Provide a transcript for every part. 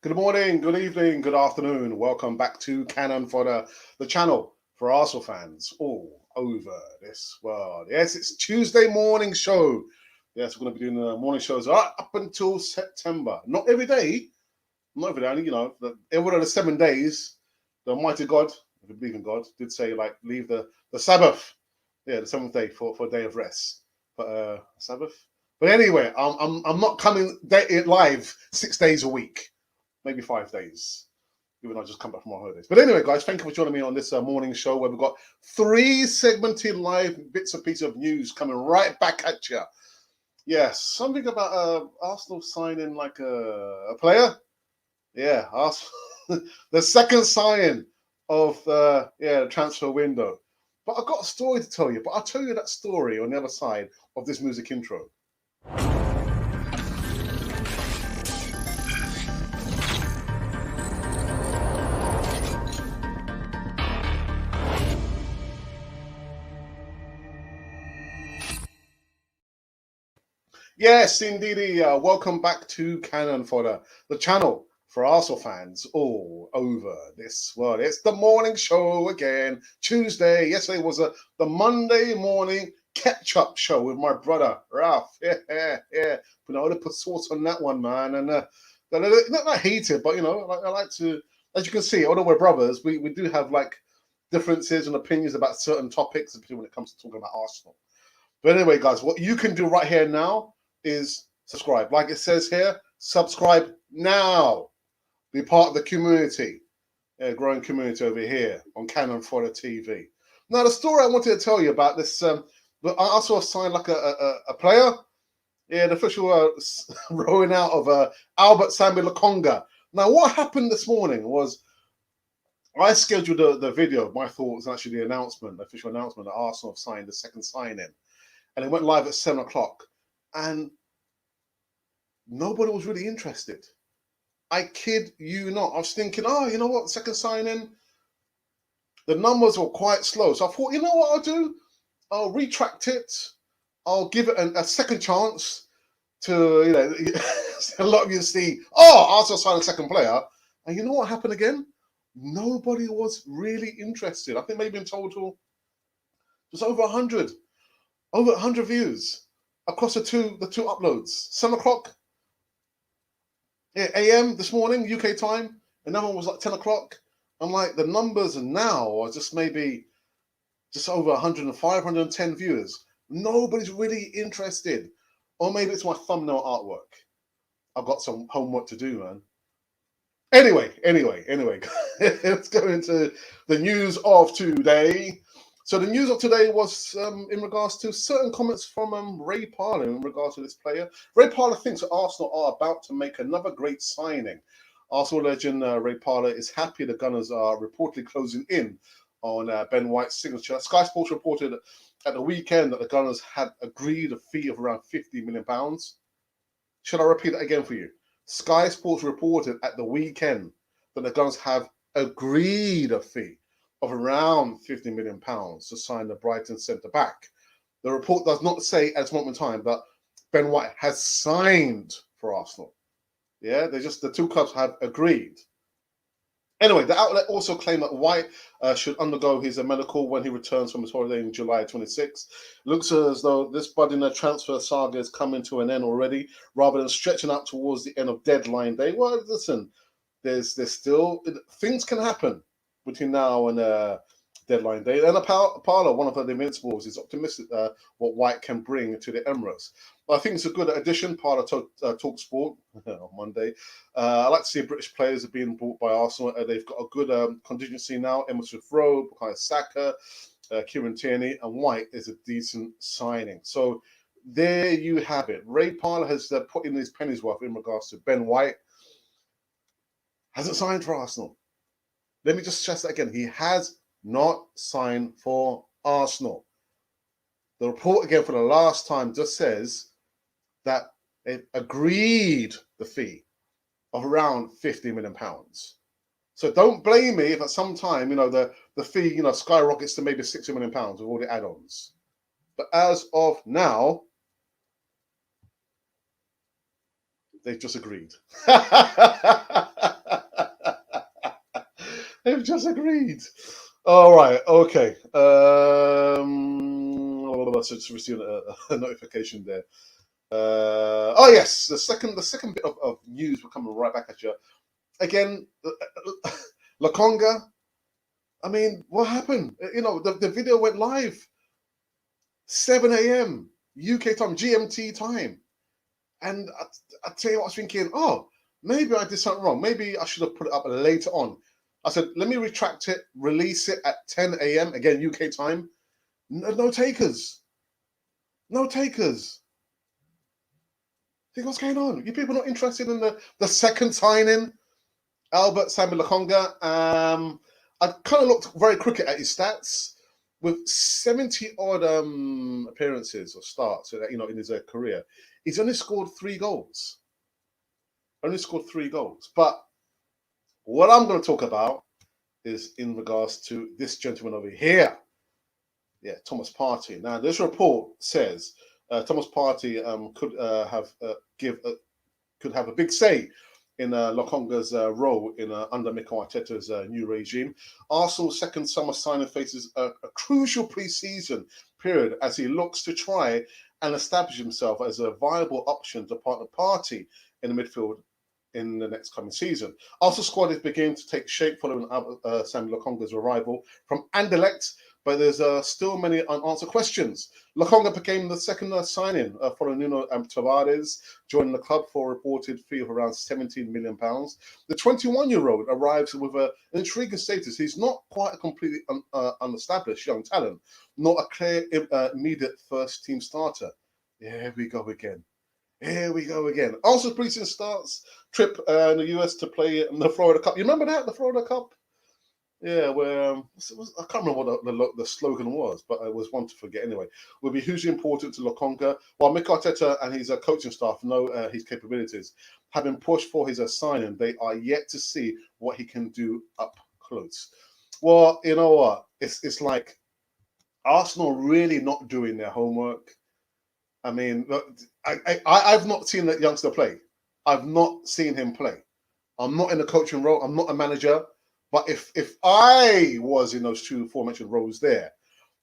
Good morning, good evening, good afternoon. Welcome back to Cannon for the channel for Arsenal fans all over this world. Yes, it's Tuesday morning show. Yes, we're going to be doing the morning shows up until September. Not every day, not every day, only, every one of the 7 days, the Almighty God, if you believe in God, did say, leave the Sabbath, the seventh day for a day of rest. But Sabbath? But anyway, I'm not coming live 6 days a week. Maybe 5 days, even though I just come back from my holidays. But anyway, guys, thank you for joining me on this morning show where we've got 3 segmented live bits and pieces of news coming right back at you. Yes, something about Arsenal signing a player. Yeah, Arsenal, the second sign of the transfer window. But I've got a story to tell you, but I'll tell you that story on the other side of this music intro. Yes, indeed. Welcome back to Cannon for the channel for Arsenal fans all over this world. It's the morning show again, Tuesday. Yesterday was the Monday morning catch-up show with my brother, Ralph. Yeah. But I would have put sauce on that one, man. And not that I hate it, but, I like to, as you can see, although we're brothers, we do have, differences and opinions about certain topics, particularly when it comes to talking about Arsenal. But anyway, guys, what you can do right here now is subscribe. Like it says here, subscribe now. Be part of the community, growing community over here on Cannon for the TV. Now, the story I wanted to tell you about this, I also signed a player. Yeah, the official rolling out of Albert Sambi Lokonga. Now, what happened this morning was I scheduled the video. My thoughts and actually the official announcement that Arsenal have signed the second sign-in. And it went live at 7 o'clock. And nobody was really interested. I kid you not. I was thinking, you know what? Second signing, the numbers were quite slow. So I thought, you know what I'll do? I'll retract it. I'll give it a second chance to, a lot of you see, Arsenal signed a second player. And you know what happened again? Nobody was really interested. I think maybe in total, just over 100. Over 100 views across the two uploads. 7 o'clock a.m. this morning, UK time. Another one was like 10 o'clock. I'm like, the numbers now are just maybe just over 105, 110 viewers. Nobody's really interested. Or maybe it's my thumbnail artwork. I've got some homework to do, man. Anyway, let's go into the news of today. So the news of today was in regards to certain comments from Ray Parlour in regards to this player. Ray Parlour thinks that Arsenal are about to make another great signing. Arsenal legend Ray Parlour is happy the Gunners are reportedly closing in on Ben White's signature. Sky Sports reported at the weekend that the Gunners had agreed a fee of around £50 million. Should I repeat that again for you? Sky Sports reported at the weekend that the Gunners have agreed a fee of around £50 million to sign the Brighton centre-back. The report does not say at this moment in time that Ben White has signed for Arsenal. Yeah, the two clubs have agreed. Anyway, the outlet also claimed that White should undergo his medical when he returns from his holiday in July 26. Looks as though this budding transfer saga is coming to an end already, rather than stretching out towards the end of deadline day. Well, listen, there's still things can happen between now and deadline day. And Parlour, one of the Invincibles, is optimistic what White can bring to the Emirates. I think it's a good addition. Parlour Talk Sport on Monday. I like to see British players are being bought by Arsenal. They've got a good contingency now. Emma Smith-Rowe, Bukayo Saka, Kieran Tierney, and White is a decent signing. So there you have it. Ray Parlour has put in his penny's worth in regards to Ben White. Hasn't signed for Arsenal. Let me just stress that again. He has not signed for Arsenal. The report again for the last time just says that it agreed the fee of around £50 million. So don't blame me if at some time, the fee, skyrockets to maybe £60 million with all the add-ons. But as of now, they've just agreed. just agreed. All right, okay. Just received a notification there. Oh yes, the second bit of news. We're coming right back at you again. Lokonga. I mean, what happened? You know, the video went live 7 a.m. UK time, GMT time, and I tell you what, I was thinking, oh, maybe I did something wrong. Maybe I should have put it up later on. I said, let me retract it, release it at 10 a.m. again UK time. No takers. No takers. Think what's going on? You people not interested in the second signing, Sambi Lokonga? I kind of looked very crooked at his stats with 70 odd appearances or starts, you know, in his career. He's only scored 3 goals. Only scored 3 goals. But what I'm going to talk about is in regards to this gentleman over here. Yeah, Thomas Partey. Now, this report says Thomas Partey could have a big say in Lokonga's role in under Mikel Arteta's new regime. Arsenal's second summer signing faces a crucial pre-season period as he looks to try and establish himself as a viable option to partner Partey in the midfield in the next coming season. Arsenal squad is beginning to take shape following Sambi Lokonga's arrival from Anderlecht, but there's still many unanswered questions. Lokonga became the second signing following Nuno Tavares joining the club for a reported fee of around £17 million. The 21-year-old arrives with an intriguing status. He's not quite a completely unestablished young talent, not a clear immediate first-team starter. Here we go again. Here we go again. Also, preseason starts trip in the US to play in the Florida Cup. You remember that, the Florida Cup? Yeah, where I can't remember what the slogan was, but it was one to forget anyway. Will be hugely important to Lokonga. While Mikel Arteta and his coaching staff know his capabilities, having pushed for his signing, they are yet to see what he can do up close. Well, you know what? It's like Arsenal really not doing their homework. I mean, look, I've not seen that youngster play. I've not seen him play. I'm not in a coaching role. I'm not a manager. But if I was in those 2 aforementioned roles there,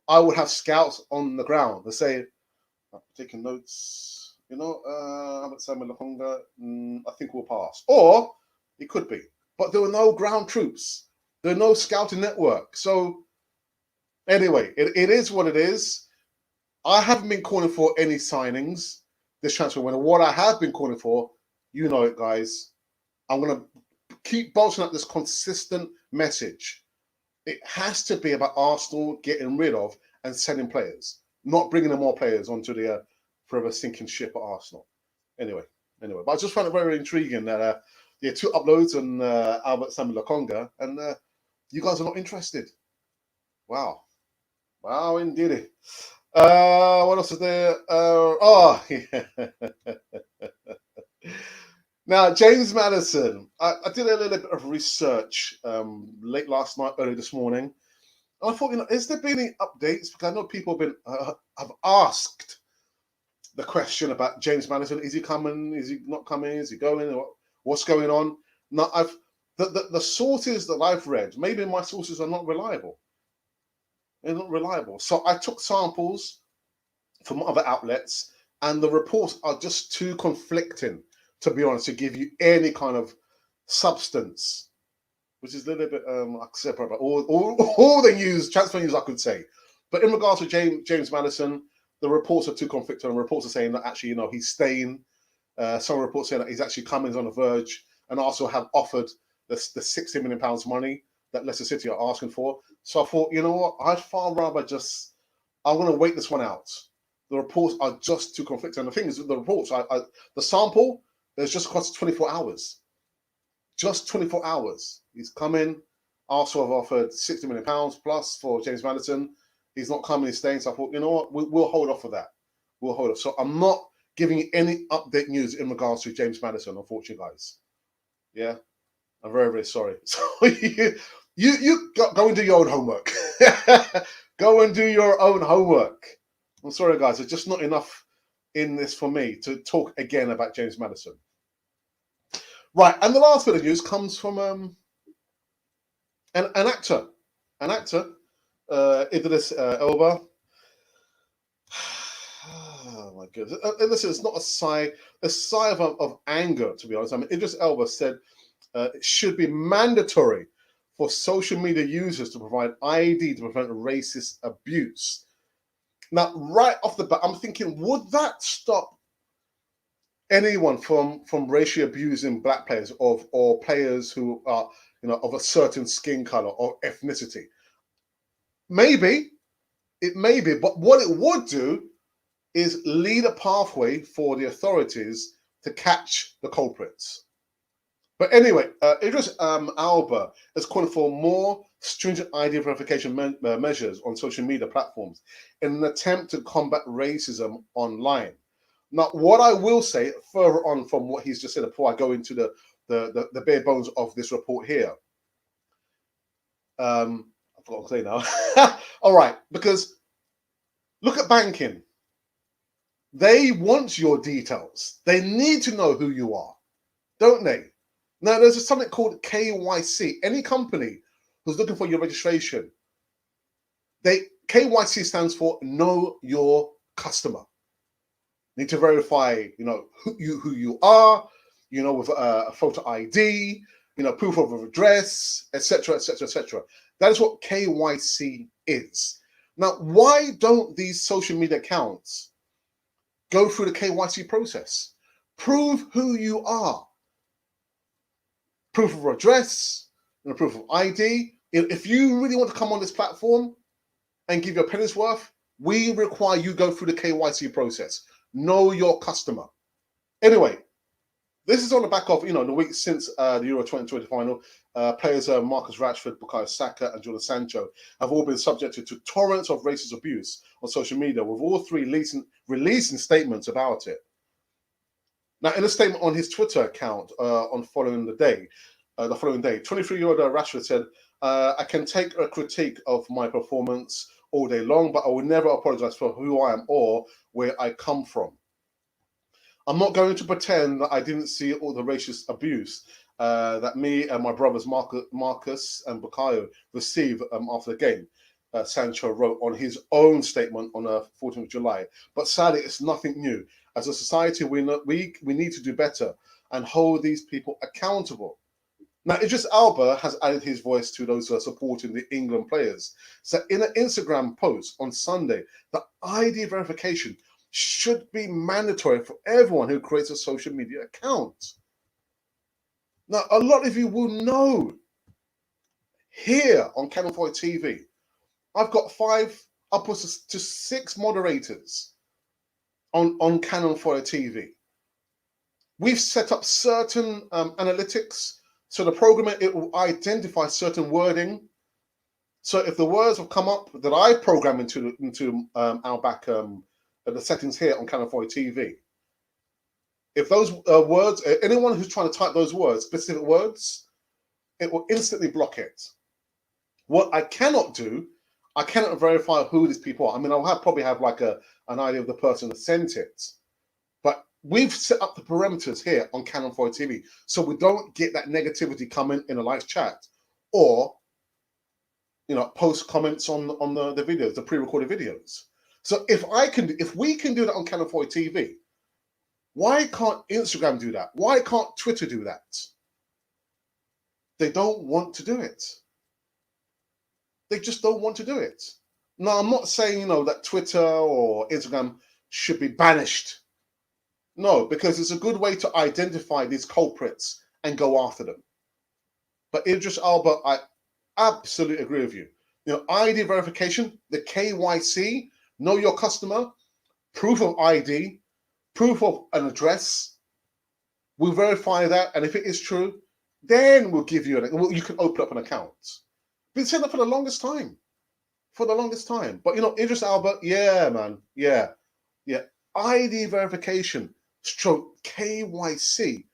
I would have scouts on the ground to say, I'm taking notes, you know, Sambi Lokonga, I think we'll pass. Or it could be. But there were no ground troops. There were no scouting network. So anyway, it is what it is. I haven't been calling for any signings this transfer window. What I have been calling for, you know it, guys. I'm going to keep bolstering up this consistent message. It has to be about Arsenal getting rid of and selling players, not bringing in more players onto the forever sinking ship at Arsenal. Anyway, but I just found it very intriguing that 2 uploads on Sambi Lokonga, and you guys are not interested. Wow, indeed. What else is there? Yeah. Now, James Maddison. I did a little bit of research late last night, early this morning. And I thought, you know, has there been any updates? Because I know people have asked the question about James Maddison. Is he coming? Is he not coming? Is he going? What's going on? Now, the sources that I've read, maybe my sources are not reliable. They're not reliable. So I took samples from other outlets, and the reports are just too conflicting, to be honest, to give you any kind of substance, which is a little bit separate about all the news, transfer news, I could say. But in regards to James Maddison, the reports are too conflicting. And reports are saying that actually, you know, he's staying. Some reports saying that he's actually coming, he's on the verge, and also have offered the £60 million money that Leicester City are asking for. So I thought, you know what, I'd far rather I'm going to wait this one out. The reports are just too conflicting. And the thing is, the reports, the sample, there's just cost 24 hours. Just 24 hours. He's coming. Arsenal have offered £60 million plus for James Maddison. He's not coming, he's staying. So I thought, you know what, we'll hold off for that. We'll hold off. So I'm not giving you any update news in regards to James Maddison, unfortunately, guys. Yeah, I'm very, very sorry. So you go and do your own homework. Go and do your own homework. I'm sorry, guys. There's just not enough in this for me to talk again about James Maddison. Right, and the last bit of news comes from And an actor, Idris Elba. Oh my goodness! And listen, it's not a sigh of anger, to be honest. I mean, Idris Elba said it should be mandatory for social media users to provide ID to prevent racist abuse. Now, right off the bat, I'm thinking, would that stop anyone from racially abusing black players or players who are of a certain skin color or ethnicity? Maybe it may be, but what it would do is lead a pathway for the authorities to catch the culprits. But anyway, Idris Alba is calling for more stringent ID verification measures on social media platforms in an attempt to combat racism online. Now, what I will say further on from what he's just said before I go into the bare bones of this report here, I forgot what to say now. All right, because look at banking. They want your details. They need to know who you are, don't they? Now, there's something called KYC. Any company who's looking for your registration, KYC stands for Know Your Customer. Need to verify, who you are, with a photo ID, proof of address, etc., etc., etc. That is what KYC is. Now, why don't these social media accounts go through the KYC process? Prove who you are. Proof of address, proof of ID. If you really want to come on this platform and give your penny's worth, we require you go through the KYC process. Know your customer. Anyway, this is on the back of, the week since the Euro 2020 final. Players Marcus Rashford, Bukayo Saka, and Jadon Sancho have all been subjected to torrents of racist abuse on social media, with all three releasing statements about it. Now, in a statement on his Twitter account on the following day, 23-year-old Rashford said, I can take a critique of my performance all day long, but I will never apologize for who I am or where I come from. I'm not going to pretend that I didn't see all the racist abuse that me and my brothers Marcus and Bukayo received after the game, Sancho wrote on his own statement on 14th of July. But sadly, it's nothing new. As a society, we need to do better and hold these people accountable. Now, Idris Elba has added his voice to those who are supporting the England players. So in an Instagram post on Sunday, the ID verification should be mandatory for everyone who creates a social media account. Now, a lot of you will know here on Channel 4 TV, I've got 5 upwards to 6 moderators on Canon 4 TV. We've set up certain analytics. So the program, it will identify certain wording. So if the words have come up that I program into our back the settings here on Canon 4 TV, if those words, anyone who's trying to type those words, specific words, it will instantly block it. What I cannot do, I cannot verify who these people are. I mean, I'll probably have like an idea of the person that sent it. But we've set up the parameters here on Canon 4 TV so we don't get that negativity coming in a live chat or, post comments on the videos, the pre-recorded videos. So if we can do that on Canon 4 TV, why can't Instagram do that? Why can't Twitter do that? They don't want to do it. They just don't want to do it. Now, I'm not saying, that Twitter or Instagram should be banished. No, because it's a good way to identify these culprits and go after them. But Idris Elba, I absolutely agree with you. ID verification, the KYC, know your customer, proof of ID, proof of an address. We'll verify that, and if it is true, then we'll give you you can open up an account. Been saying that for the longest time. But Idris Elba, yeah, man, yeah. ID verification, stroke KYC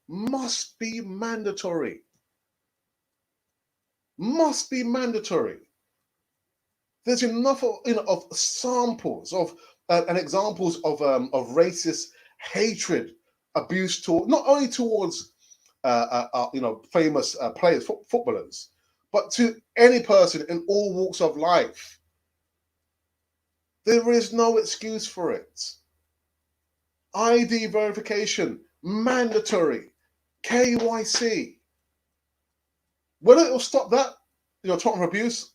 must be mandatory. Must be mandatory. There's enough of samples of and examples of racist hatred, abuse not only towards famous players, footballers, but to any person in all walks of life. There is no excuse for it. ID verification, mandatory, KYC. Whether it will stop that, talking of abuse,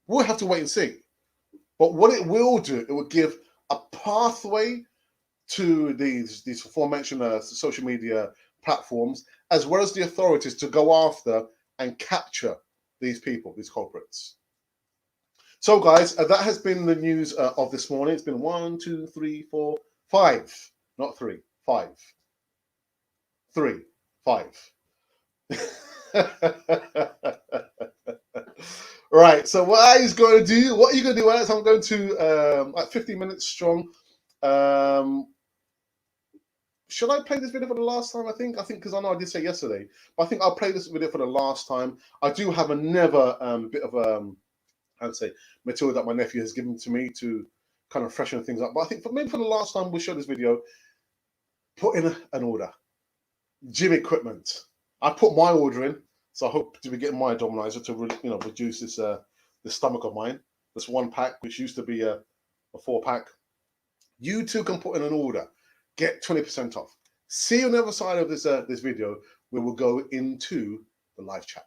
we'll have to wait and see. But what it will do, it will give a pathway to these aforementioned social media platforms, as well as the authorities, to go after and capture these people, these culprits. So, guys, that has been the news of this morning. It's been 1, 2, 3, 4, 5, not 3, 5, 3, 5. Right. So, what are you going to do, Alex? I'm going to like 15 minutes strong. Should I play this video for the last time? I think because I know I did say yesterday, but I think I'll play this video for the last time. I do have another bit of I'd say material that my nephew has given to me to kind of freshen things up. But I think maybe for the last time we'll show this video. Put in an order. Gym equipment. I put my order in, so I hope to be getting my abdominizer to reduce this stomach of mine. This 1 pack, which used to be a 4-pack. You too can put in an order. Get 20% off. See you on the other side of this video, where we'll go into the live chat.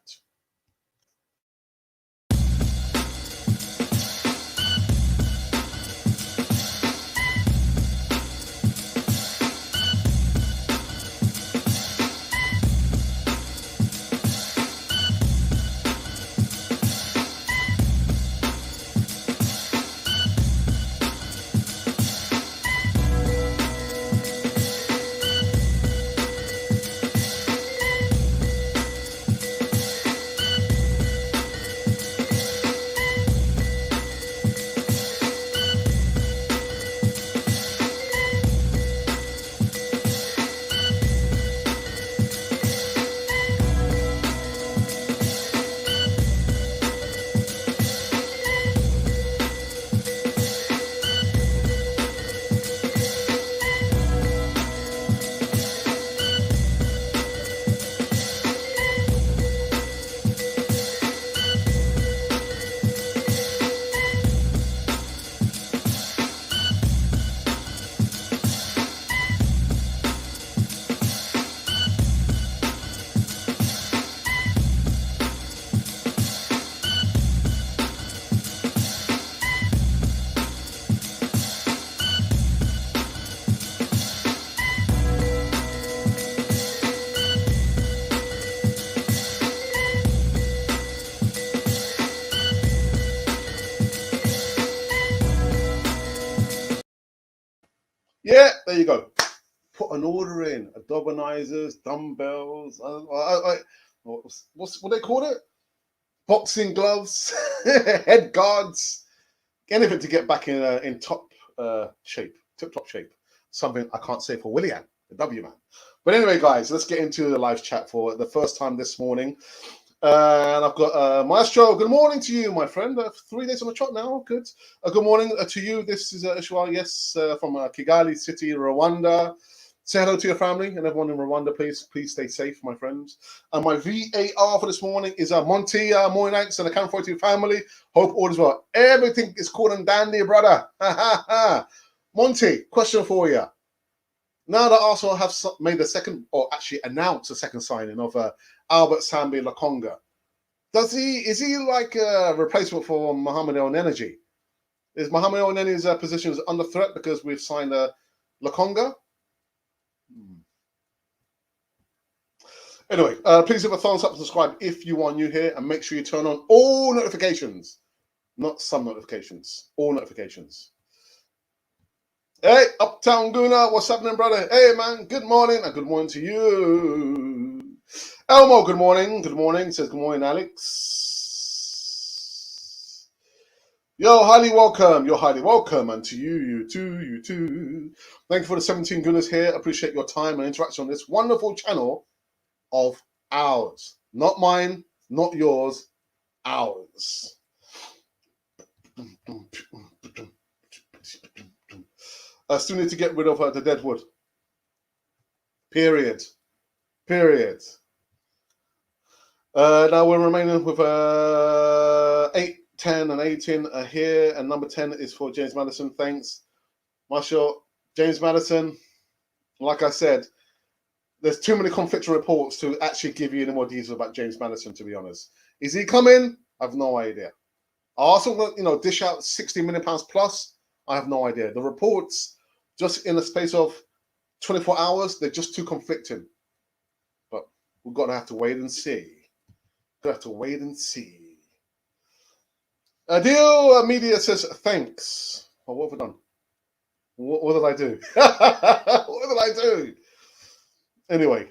Yeah, there you go. Put an order in. Abdominizers, dumbbells. What they call it? Boxing gloves, head guards, anything to get back in top shape, tip-top shape. Something I can't say for William, the W man. But anyway, guys, let's get into the live chat for the first time this morning. And I've got Maestro. Good morning to you, my friend. 3 days on the trot now. Good. Good morning to you. This is Ishwal, yes, from Kigali City, Rwanda. Say hello to your family and everyone in Rwanda, please. Please stay safe, my friends. And my VAR for this morning is Monty. Morning, thanks, and the Camp 42 family. Hope all is well. Everything is cool and dandy, brother. Monty, question for you. Now that Arsenal have made the second, or actually announced the second signing of Albert Sambi Lokonga, is he like a replacement for Mohamed El Nenejee? Is Mohamed El Nenejee's position under threat because we've signed Lokonga? Anyway, please give a thumbs up and subscribe if you are new here, and make sure you turn on all notifications, not some notifications, all notifications. Hey, Uptown Guna, what's happening, brother? Hey, man, good morning, and good morning to you. Elmo, good morning. Good morning. He says, good morning, Alex. Yo, highly welcome. You're highly welcome. And to you too. Thank you for the 17 Gunas here. Appreciate your time and interaction on this wonderful channel of ours. Not mine, not yours, ours. I still need to get rid of the dead wood. Period. Period. Now we're remaining with 8, 10, and 18 here, and number 10 is for James Maddison. Thanks, Marshall. James Maddison, like I said, there's too many conflicting reports to actually give you any more details about James Maddison, to be honest. Is he coming? I have no idea. Arsenal, dish out £60 million plus? I have no idea. The reports, just in the space of 24 hours, they're just too conflicting. But we're going to have to wait and see. We'll have to wait and see. Adil Media says, thanks. Oh, what have I done? What did I do? What did I do? Anyway,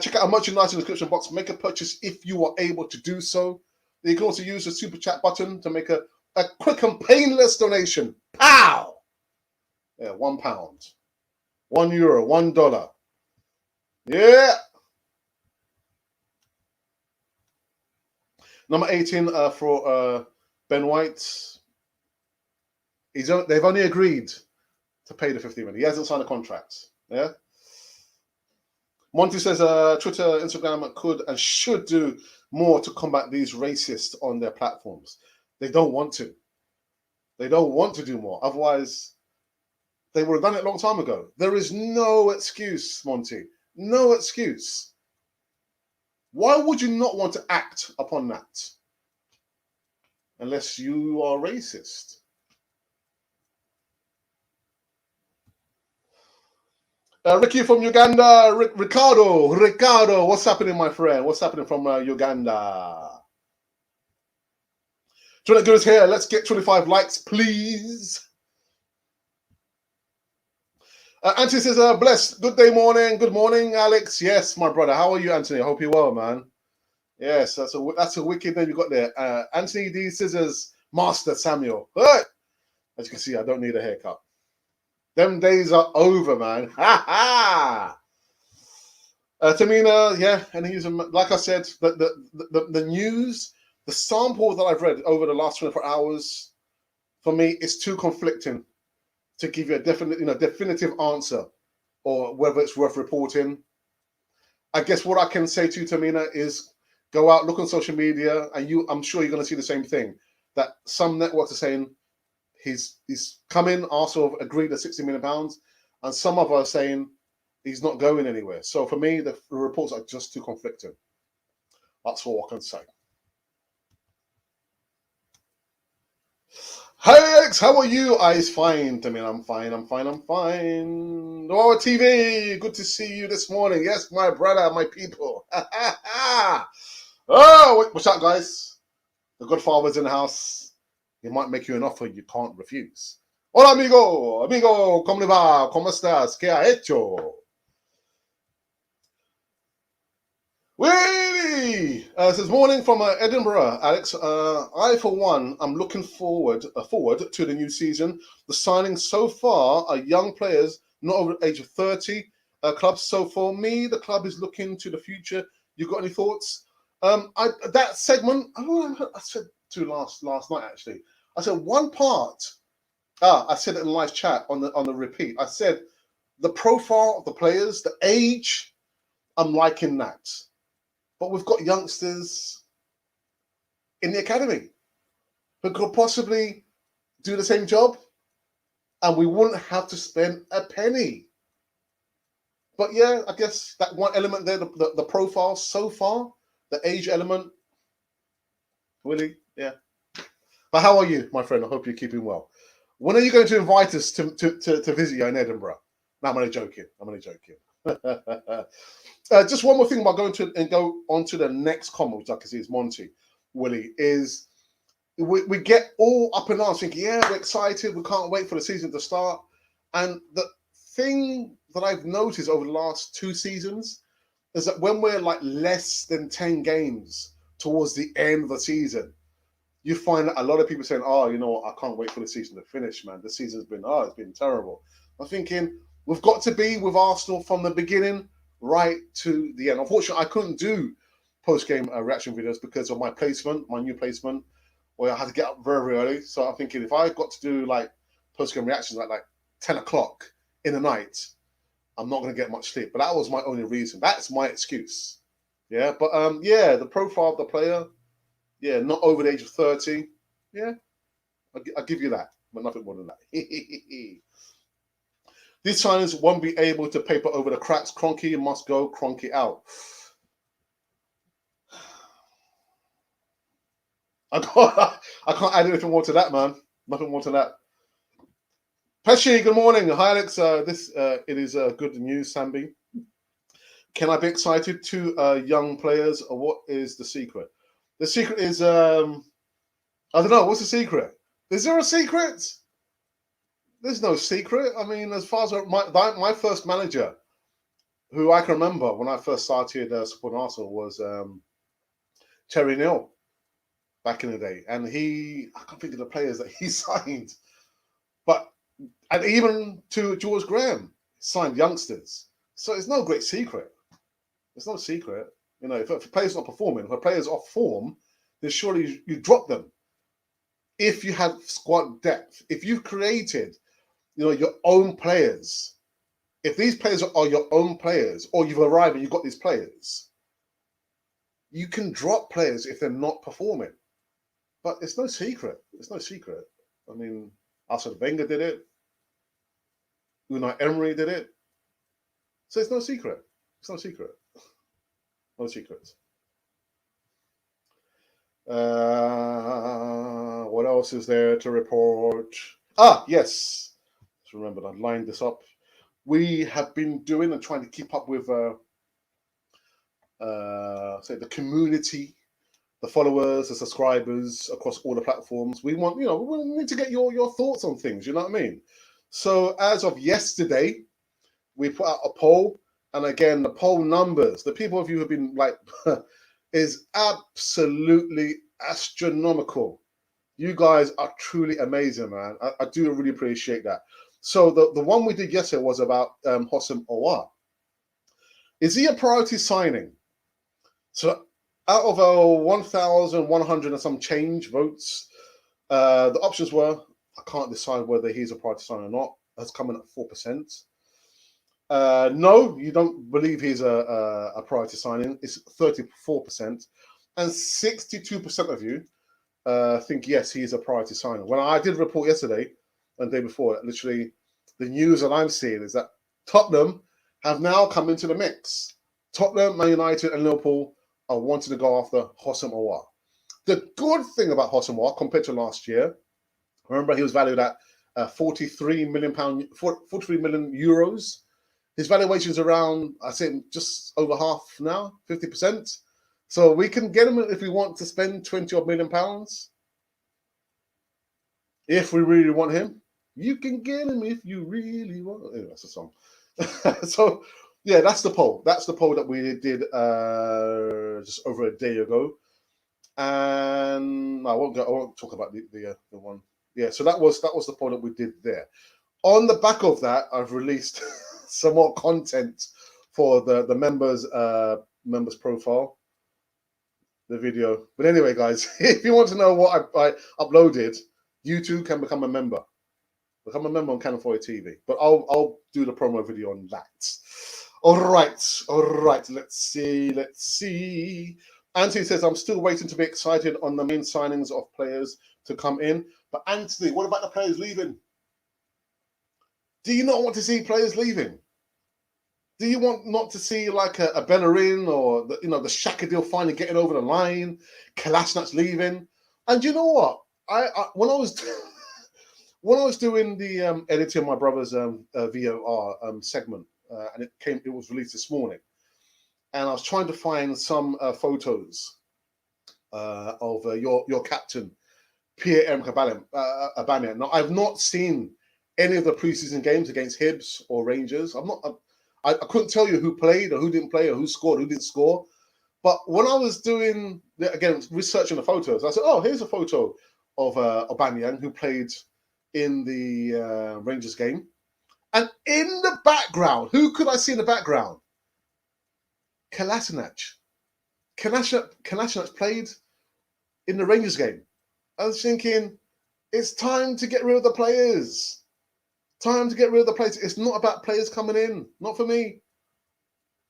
check out our merchandise in the description box. Make a purchase if you are able to do so. You can also use the super chat button to make a quick and painless donation. Pow! Yeah, £1, €1, $1. Yeah. Number 18 for Ben White. They've only agreed to pay the 50 million. He hasn't signed a contract. Yeah. Monty says Twitter, Instagram could and should do more to combat these racists on their platforms. They don't want to. They don't want to do more. Otherwise, they would have done it a long time ago. There is no excuse, Monty. No excuse. Why would you not want to act upon that? Unless you are racist. Ricky from Uganda, Ricardo, what's happening, my friend? What's happening from Uganda? Trying to get us here. Let's get 25 likes, please. Anthony says, blessed. Good day, morning. Good morning, Alex. Yes, my brother. How are you, Anthony? I hope you're well, man. Yes, that's a wicked name you got there. Anthony D. Scissors, Master Samuel. Hey! As you can see, I don't need a haircut. Them days are over, man. Ha ha! Tamina, yeah, and he's like I said, the news, the sample that I've read over the last 24 hours, for me, is too conflicting to give you a definitive answer, or whether it's worth reporting. I guess what I can say to you, Tamina, is go out, look on social media, and I'm sure you're going to see the same thing. That some networks are saying he's coming. Arsenal have agreed at £60 million, and some of us are saying he's not going anywhere. So for me, the reports are just too conflicting. That's all I can say. Hey Alex, how are you? It's fine. I mean, I'm fine. Oh, TV, good to see you this morning. Yes, my brother, my people. Oh, what's up, guys? The Godfather's in the house. He might make you an offer you can't refuse. Hola, amigo, ¿cómo le va? ¿Cómo estás? ¿Qué ha hecho? Willie says, morning from Edinburgh, Alex. I, for one, am looking forward to the new season. The signings so far are young players, not over the age of 30 clubs. So for me, the club is looking to the future. You got any thoughts? That segment, I said to last night, actually. I said one part. I said it in the live chat on the repeat. I said the profile of the players, the age, I'm liking that. But we've got youngsters in the academy who could possibly do the same job, and we wouldn't have to spend a penny. But yeah, I guess that one element there, the profile so far, the age element, Willie, yeah. But how are you, my friend? I hope you're keeping well. When are you going to invite us to visit you in Edinburgh? No, I'm only joking. Just one more thing about go on to the next comment, which I can see is Monty, Willie, is we get all up in arms thinking, yeah, we're excited, we can't wait for the season to start. And the thing that I've noticed over the last 2 seasons is that when we're like less than 10 games towards the end of the season, you find a lot of people saying, oh, you know what, I can't wait for the season to finish, man. The season's been, it's been terrible. I'm thinking, we've got to be with Arsenal from the beginning right to the end. Unfortunately, I couldn't do post-game reaction videos because of my new placement, where I had to get up very, very early. So I'm thinking if I got to do like post-game reactions at like 10 o'clock in the night, I'm not going to get much sleep. But that was my only reason. That's my excuse. Yeah, but yeah, the profile of the player, yeah, not over the age of 30. Yeah, I'll give you that, but nothing more than that. These signings won't be able to paper over the cracks. Kroenke must go. Kroenke out. I can't add anything more to that, man. Nothing more to that. Pesci, good morning. Hi, Alex. It is good news, Sambi. Can I be excited? Two young players. What is the secret? The secret is I don't know. What's the secret? Is there a secret? There's no secret. I mean, as far as my first manager, who I can remember when I first started supporting Arsenal, was Terry Neal back in the day, and I can't think of the players that he signed, but and even to George Graham signed youngsters. So it's no great secret. It's no secret. You know, if a player's not performing, if a player's off form, then surely you drop them. If you have squad depth, if you've created, you know, your own players, if these players are your own players, or you've arrived and you've got these players, you can drop players if they're not performing. But it's no secret. It's no secret. I mean, Arsene Wenger did it. Unai Emery did it. So it's no secret. It's no secret. No secrets. What else is there to report? Yes. Just remembered, I lined this up. We have been doing and trying to keep up with say the community, the followers, the subscribers across all the platforms. We want, we need to get your thoughts on things, you know what I mean? So as of yesterday, we put out a poll, and again, the poll numbers, the people of you who have been like, is absolutely astronomical. You guys are truly amazing, man. I do really appreciate that. So the one we did yesterday was about Houssem Aouar. Is he a priority signing? So out of 1,100 and some change votes, the options were, I can't decide whether he's a priority signing or not. That's coming at 4%. No, you don't believe he's a priority signing. It's 34%. And 62% of you think, yes, he's a priority signing. When I did report yesterday and the day before, literally the news that I'm seeing is that Tottenham have now come into the mix. Tottenham, Man United and Liverpool are wanting to go after Houssem Aouar. The good thing about Houssem Aouar compared to last year, remember he was valued at 43 million euros. His valuation is around, I say, just over half now, 50%. So we can get him if we want to spend 20 odd million pounds. If we really want him, you can get him if you really want. Anyway, that's a song. So yeah, that's the poll. That's the poll that we did just over a day ago. And I won't talk about the one. Yeah, so that was the poll that we did there. On the back of that, I've released some more content for the members profile, the video. But anyway, guys, if you want to know what I uploaded, you too can become a member. Become a member on Canon 4 TV. But I'll do the promo video on that. All right. Let's see. Anthony says, I'm still waiting to be excited on the main signings of players to come in. But Anthony, what about the players leaving? Do you not want to see players leaving? Do you want not to see like a Bellerin or the Xhaka deal finally getting over the line, Kolasinac leaving? And you know what? I when I was doing the editing of my brother's VOR segment, and it was released this morning, and I was trying to find some photos of your captain, Pierre-Emerick Aubameyang. Now I've not seen any of the preseason games against Hibs or Rangers. I couldn't tell you who played or who didn't play or who scored, who didn't score. But when I was doing, again, researching the photos, I said, oh, here's a photo of Aubameyang who played in the Rangers game. And in the background, who could I see in the background? Kolasinac. Kolasinac played in the Rangers game. I was thinking, it's time to get rid of the players. Time to get rid of the players. It's not about players coming in. Not for me.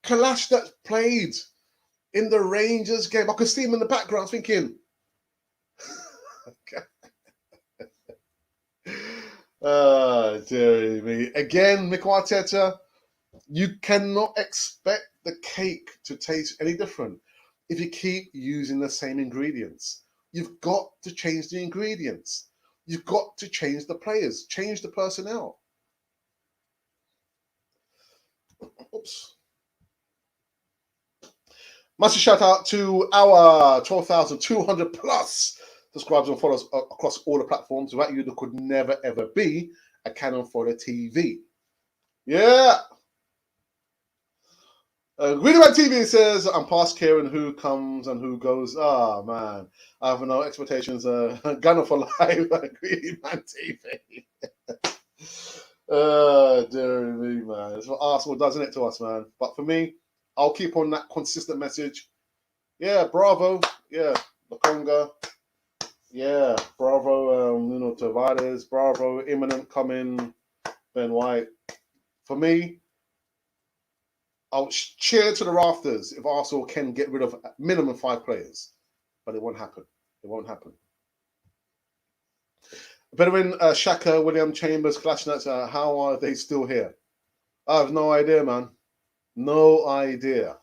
Kalash that played in the Rangers game. I could see him in the background thinking, dearie me. Again, Mikel Arteta, you cannot expect the cake to taste any different if you keep using the same ingredients. You've got to change the ingredients. You've got to change the players, change the personnel. Oops. Massive shout out to our 12,200 plus subscribers and followers across all the platforms. Without you, there could never ever be a Cannon Fodder TV. Yeah. Greenlight TV says, I'm past caring who comes and who goes. Ah, man. I have no expectations. Gunner for life. Greenlight TV. Dear me, man. It's what Arsenal does, isn't it, to us, man? But for me, I'll keep on that consistent message. Yeah, bravo. Yeah, Lokonga. Yeah, bravo. Tavares. Bravo. Imminent coming. Ben White. For me, I'll cheer to the rafters if Arsenal can get rid of minimum 5 players. But it won't happen. It won't happen. Bedouin, Shaka, William Chambers, Clashnuts, how are they still here? I have no idea, man. No idea.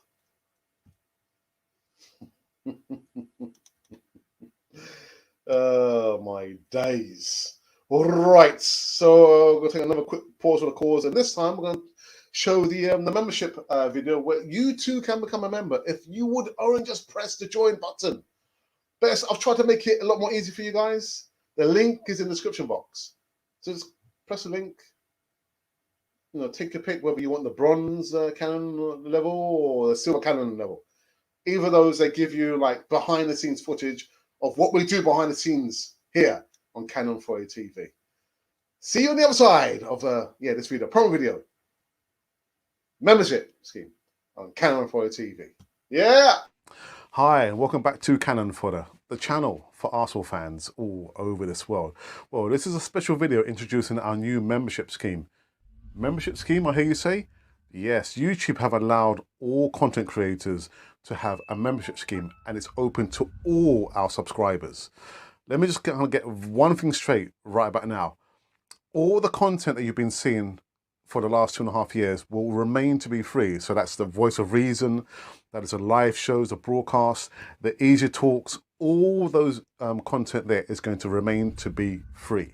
Oh, my days. All right. So we're going to take another quick pause for the cause. And this time we're going to show the membership video where you too can become a member. If you would only just press the join button. Best, I've tried to make it a lot more easy for you guys. The link is in the description box. So just press the link. Take your pick whether you want the bronze cannon level or the silver cannon level. Either of those, they give you like behind the scenes footage of what we do behind the scenes here on Cannon Fodder TV. See you on the other side of this video, promo video. Membership scheme on Cannon Fodder TV. Yeah! Hi, and welcome back to Cannon Fodder, the channel for Arsenal fans all over this world. Well, this is a special video introducing our new membership scheme. Membership scheme, I hear you say? Yes, YouTube have allowed all content creators to have a membership scheme, and it's open to all our subscribers. Let me just get one thing straight right about now. All the content that you've been seeing for the last 2.5 years will remain to be free. So that's the Voice of Reason, that is the live shows, the broadcasts, the easy talks, all those content there is going to remain to be free.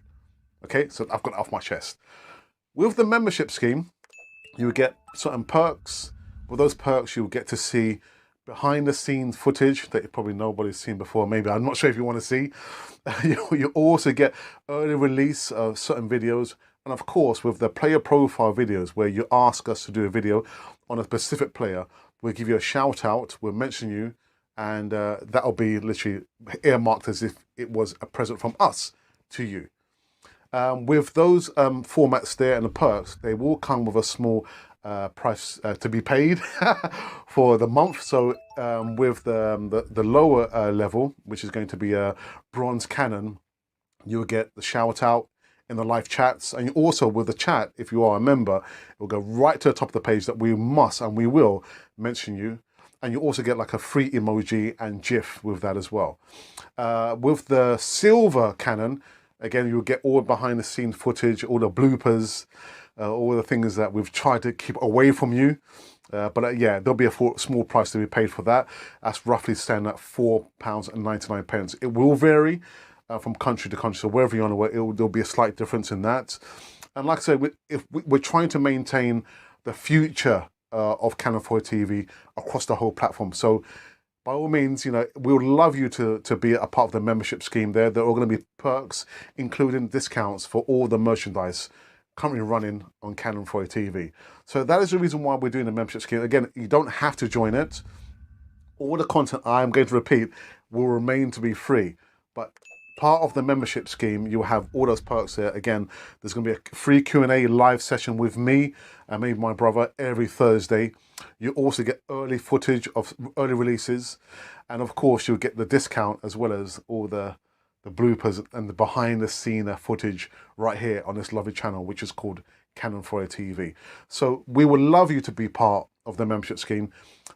Okay, so I've got it off my chest. With the membership scheme, you get certain perks. With those perks, you'll get to see behind the scenes footage that probably nobody's seen before. Maybe, I'm not sure if you want to see. You also get early release of certain videos. And of course, with the player profile videos, where you ask us to do a video on a specific player, we'll give you a shout out, we'll mention you, and that'll be literally earmarked as if it was a present from us to you. With those formats there and the perks, they will come with a small price to be paid for the month. So with the lower level, which is going to be a bronze cannon, you'll get the shout out in the live chats, and also with the chat, if you are a member, it will go right to the top of the page that we must and we will mention you. And you also get like a free emoji and GIF with that as well. With the silver cannon, again, you'll get all behind the scenes footage, all the bloopers, all the things that we've tried to keep away from you. But yeah, there'll be a small price to be paid for that. That's roughly standing at £4.99. It will vary from country to country. So wherever you're on the way, there'll be a slight difference in that. And like I said, we're trying to maintain the future of Cannon Fodder TV across the whole platform. So by all means, we would love you to be a part of the membership scheme there. There are going to be perks, including discounts for all the merchandise currently running on Cannon Fodder TV. So that is the reason why we're doing the membership scheme. Again, you don't have to join it. All the content I'm going to repeat will remain to be free. But part of the membership scheme, you'll have all those perks there. Again, there's going to be a free Q&A live session with me and maybe my brother every Thursday. You also get early footage of early releases. And of course, you'll get the discount as well as all the the bloopers and the behind the scene footage right here on this lovely channel, which is called Canon 4A TV. So we would love you to be part of the membership scheme.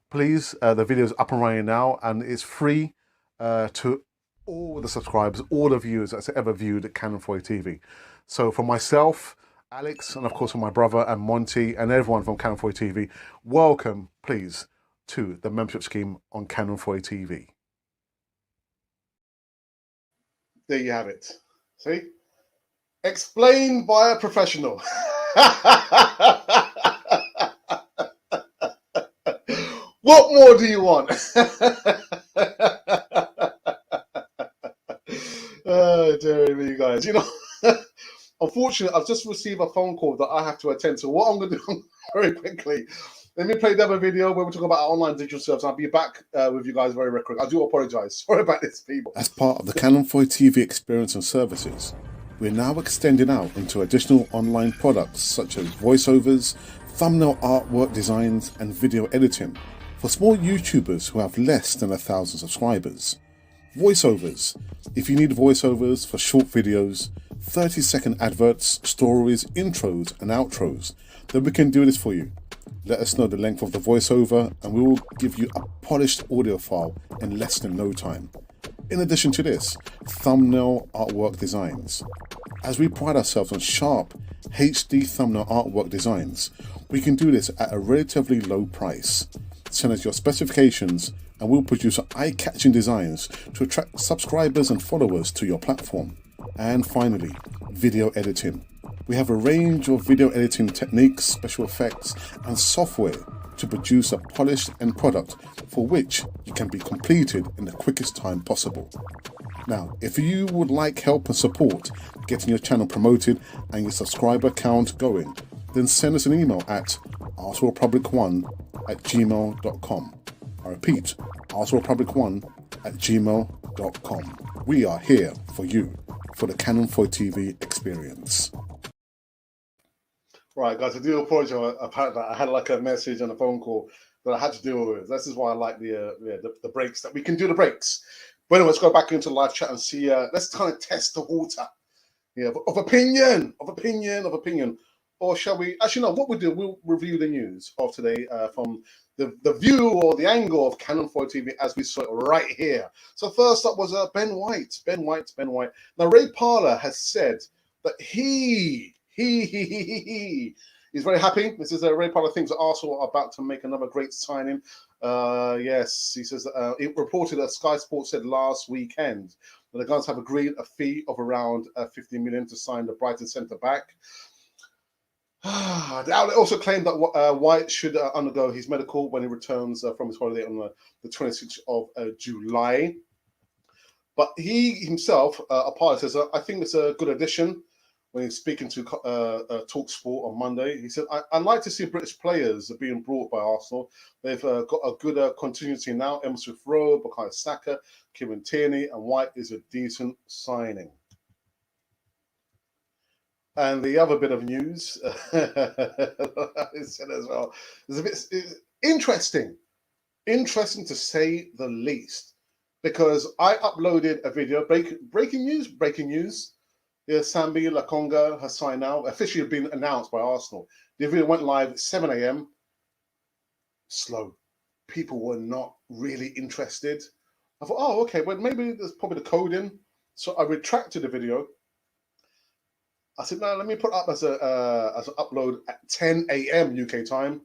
Please, the video is up and running now, and it's free to all the subscribers, all the viewers that's ever viewed Canon 4A TV. So for myself, Alex, and of course for my brother and Monty and everyone from Canon 4A TV, welcome, please, to the membership scheme on Canon 4A TV. There you have it. See? Explained by a professional. What more do you want? Oh, dear me, guys. You know, unfortunately, I've just received a phone call that I have to attend to. What I'm going to do very quickly, let me play the other video where we talk about our online digital service. I'll be back with you guys very quick. I do apologize. Sorry about this, people. As part of the Canon 4A TV experience and services, we're now extending out into additional online products such as voiceovers, thumbnail artwork designs, and video editing for small YouTubers who have less than 1,000 subscribers. Voiceovers. If you need voiceovers for short videos, 30-second adverts, stories, intros, and outros, then we can do this for you. Let us know the length of the voiceover and we will give you a polished audio file in less than no time. In addition to this, thumbnail artwork designs. As we pride ourselves on sharp HD thumbnail artwork designs, we can do this at a relatively low price. Send us your specifications and we'll produce eye-catching designs to attract subscribers and followers to your platform. And finally, video editing. We have a range of video editing techniques, special effects, and software to produce a polished end product for which you can be completed in the quickest time possible. Now, if you would like help and support getting your channel promoted and your subscriber count going, then send us an email at artworldpublic1@gmail.com. I repeat, artworldpublic1@gmail.com. We are here for you, for the Canon 4A TV experience. Right, guys, I do apologize. Apparently, I had like a message and a phone call that I had to deal with. This is why I like the breaks, that we can do the breaks. But anyway, let's go back into live chat and see. Let's kind of test the water. Yeah, of opinion. Or shall we? Actually, no. What we'll do, we'll review the news of today from the view or the angle of Canon 4A TV as we saw it right here. So first up was Ben White. Ben White. Now, Ray Parlour has said that he is very happy. This is Ray Parlour thinks that Arsenal are about to make another great signing. Yes, he says it reported that Sky Sports said last weekend that the Guns have agreed a fee of around 50 million to sign the Brighton centre back. The outlet also claimed that White should undergo his medical when he returns from his holiday on the 26th of July. But he himself, apart, says, I think it's a good addition. When he's speaking to TalkSport on Monday, he said, I'd like to see British players being brought by Arsenal. They've got a good continuity now. Emerson Smith Rowe, Bukayo Saka, Kieran Tierney, and White is a decent signing. And the other bit of news, I said as well, is a bit interesting to say the least, because I uploaded a video, breaking news. Yeah, Sambi Lokonga has signed now, officially been announced by Arsenal. The video went live at 7 a.m. Slow. People were not really interested. I thought, oh, okay, well, maybe there's probably the coding. So I retracted the video. I said, no, let me put up as an upload at 10 a.m. UK time.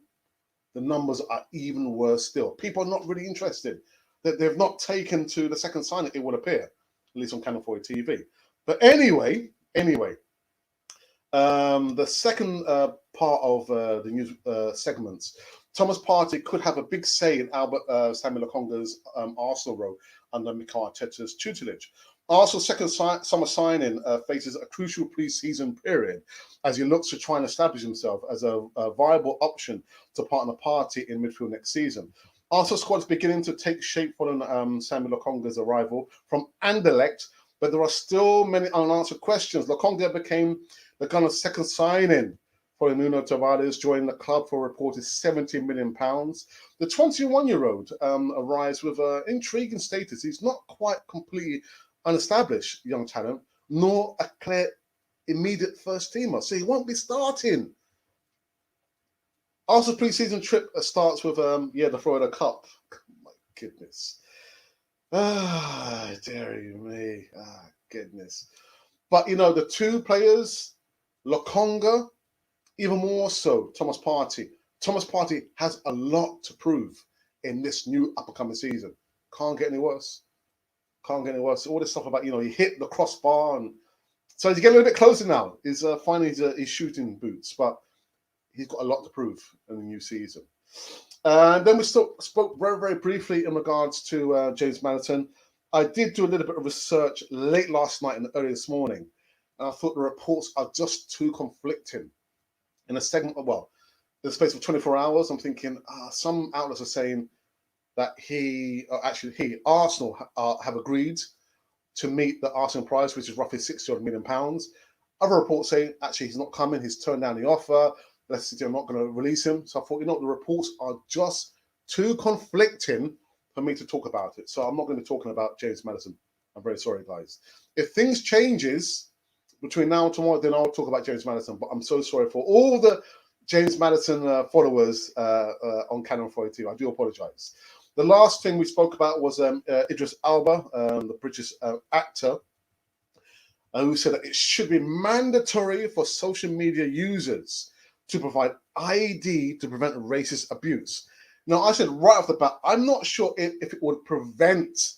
The numbers are even worse still. People are not really interested. They've not taken to the second sign, it would appear, at least on Canon 4A TV. But anyway, the second part of the news segments, Thomas Partey could have a big say in Albert Sambi Lokonga's Arsenal role under Mikel Arteta's tutelage. Arsenal's second summer signing faces a crucial pre-season period as he looks to try and establish himself as a viable option to partner Partey in midfield next season. Arsenal squad is beginning to take shape following Sambi Lokonga's arrival from Anderlecht, but there are still many unanswered questions. Lokonga became the Gunners' second signing following Nuno Tavares joining the club for a reported £70 million. The 21-year-old arrives with an intriguing status. He's not quite completely unestablished young talent, nor a clear immediate first teamer. So he won't be starting. Arsenal's pre-season trip starts with the Florida Cup. My goodness. Dearie me. Goodness. But the two players, Lokonga, even more so, Thomas Partey. Thomas Partey has a lot to prove in this new upcoming season. Can't get any worse. Can't get any worse. All this stuff about, he hit the crossbar. And so he's getting a little bit closer now. He's finding his shooting boots, but he's got a lot to prove in the new season. And then we spoke very, very briefly in regards to James Maddison. I did do a little bit of research late last night and early this morning, and I thought the reports are just too conflicting. In a segment, in the space of 24 hours, I'm thinking some outlets are saying that Arsenal have agreed to meet the Arsenal price, which is roughly £60 million. Other reports saying actually he's not coming, he's turned down the offer. Leicester City are not going to release him. So I thought, the reports are just too conflicting for me to talk about it. So I'm not going to be talking about James Maddison. I'm very sorry, guys. If things changes between now and tomorrow, then I'll talk about James Maddison. But I'm so sorry for all the James Maddison followers on Canon 42. I do apologise. The last thing we spoke about was Idris Elba, the British actor, who said that it should be mandatory for social media users to provide ID to prevent racist abuse. Now, I said right off the bat, I'm not sure if it would prevent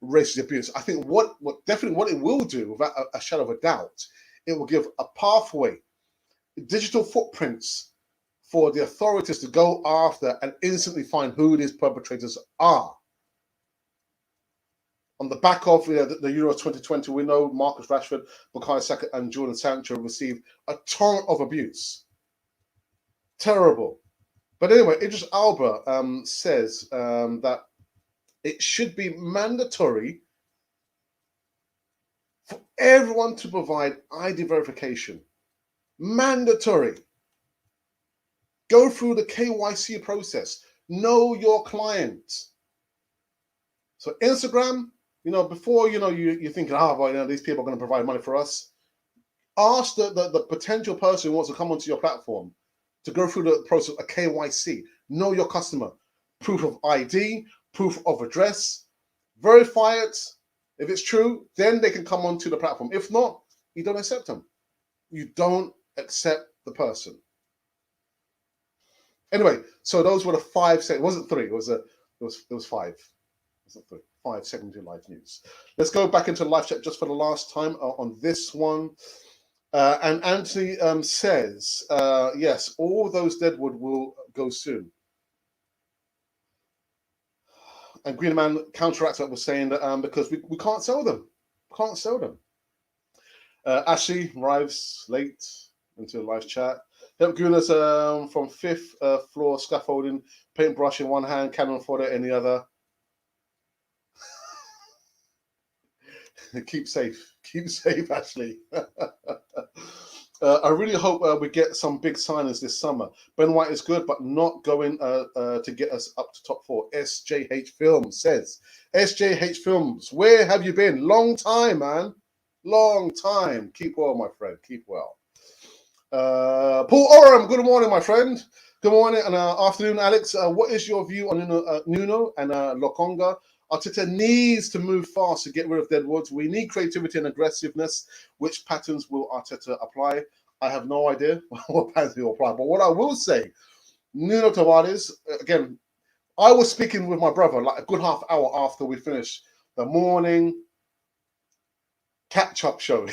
racist abuse. I think what it will do, without a shadow of a doubt, it will give a pathway, digital footprints for the authorities to go after and instantly find who these perpetrators are. On the back of the Euro 2020, we know Marcus Rashford, Bukayo Saka, and Jordan Sancho received a torrent of abuse. Terrible. But anyway, Idris Elba says that it should be mandatory for everyone to provide ID verification. Mandatory. Go through the KYC process. Know your client. So Instagram, before you're thinking, these people are going to provide money for us. Ask the potential person who wants to come onto your platform to go through the process of KYC. Know your customer. Proof of ID, proof of address. Verify it. If it's true, then they can come onto the platform. If not, you don't accept them. You don't accept the person. Anyway, so those were the 5 seconds. It wasn't 3. It was 5. It wasn't 3. 5 seconds in live news. Let's go back into live chat just for the last time on this one. And Anthony says, yes, all those deadwood will go soon. And Green Man counteracts that was saying that because we can't sell them. Can't sell them. Ashley arrives late into the live chat. Help Gunas from 5th floor scaffolding, paintbrush in one hand, cannon fodder in the other. Keep safe, Ashley. I really hope we get some big signings this summer. Ben White is good, but not going to get us up to top 4. SJH Films says. SJH Films, where have you been? Long time, man. Long time. Keep well, my friend. Keep well. Paul Oram, good morning, my friend. Good morning and afternoon, Alex. What is your view on Nuno and Lokonga? Arteta needs to move fast to get rid of Deadwoods. We need creativity and aggressiveness. Which patterns will Arteta apply? I have no idea what patterns he will apply. But what I will say, Nuno Tavares, again, I was speaking with my brother like a good half hour after we finished the morning catch-up show.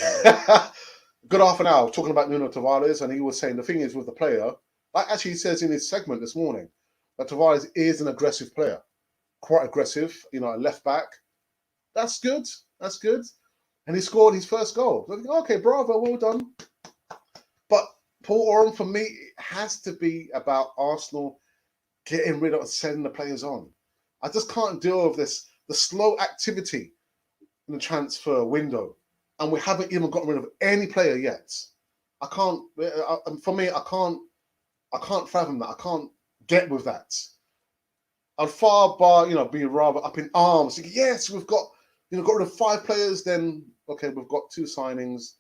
Good half an hour talking about Nuno Tavares, and he was saying the thing is with the player, like actually he says in his segment this morning, that Tavares is an aggressive player. Quite aggressive, a left back. That's good. That's good. And he scored his first goal. Okay, bravo, well done. But Paul Oram, for me, it has to be about Arsenal getting rid of and sending the players on. I just can't deal with the slow activity in the transfer window. And we haven't even gotten rid of any player yet. I can't, for me, I can't fathom that. I can't get with that. I'd far be rather up in arms. Yes, we've got got rid of 5 players, then okay, we've got 2 signings.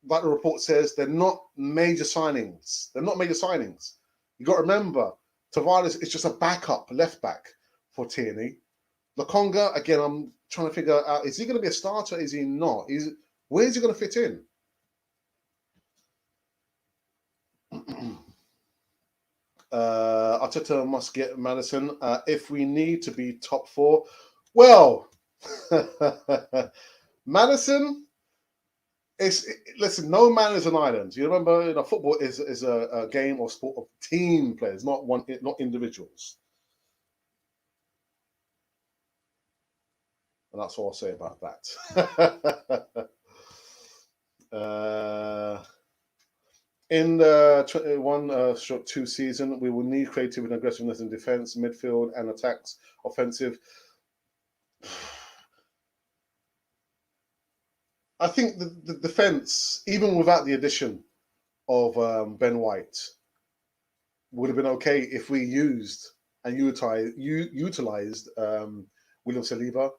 Like the report says, they're not major signings. They're not major signings. You got to remember, Tavares is just a backup left back for Tierney. Lokonga, again, I'm trying to figure out, is he going to be a starter? Is he not? Where is he going to fit in? Arteta must get Maddison if we need to be top 4. Well, Maddison, listen, no man is an island. You remember, football is a game or sport of team players, not individuals. And that's all I'll say about that. In the 21-2 season, we will need creativity and aggressiveness in defense, midfield, and attacks, offensive. I think the defense, even without the addition of Ben White, would have been okay if we used and utilized William Saliba.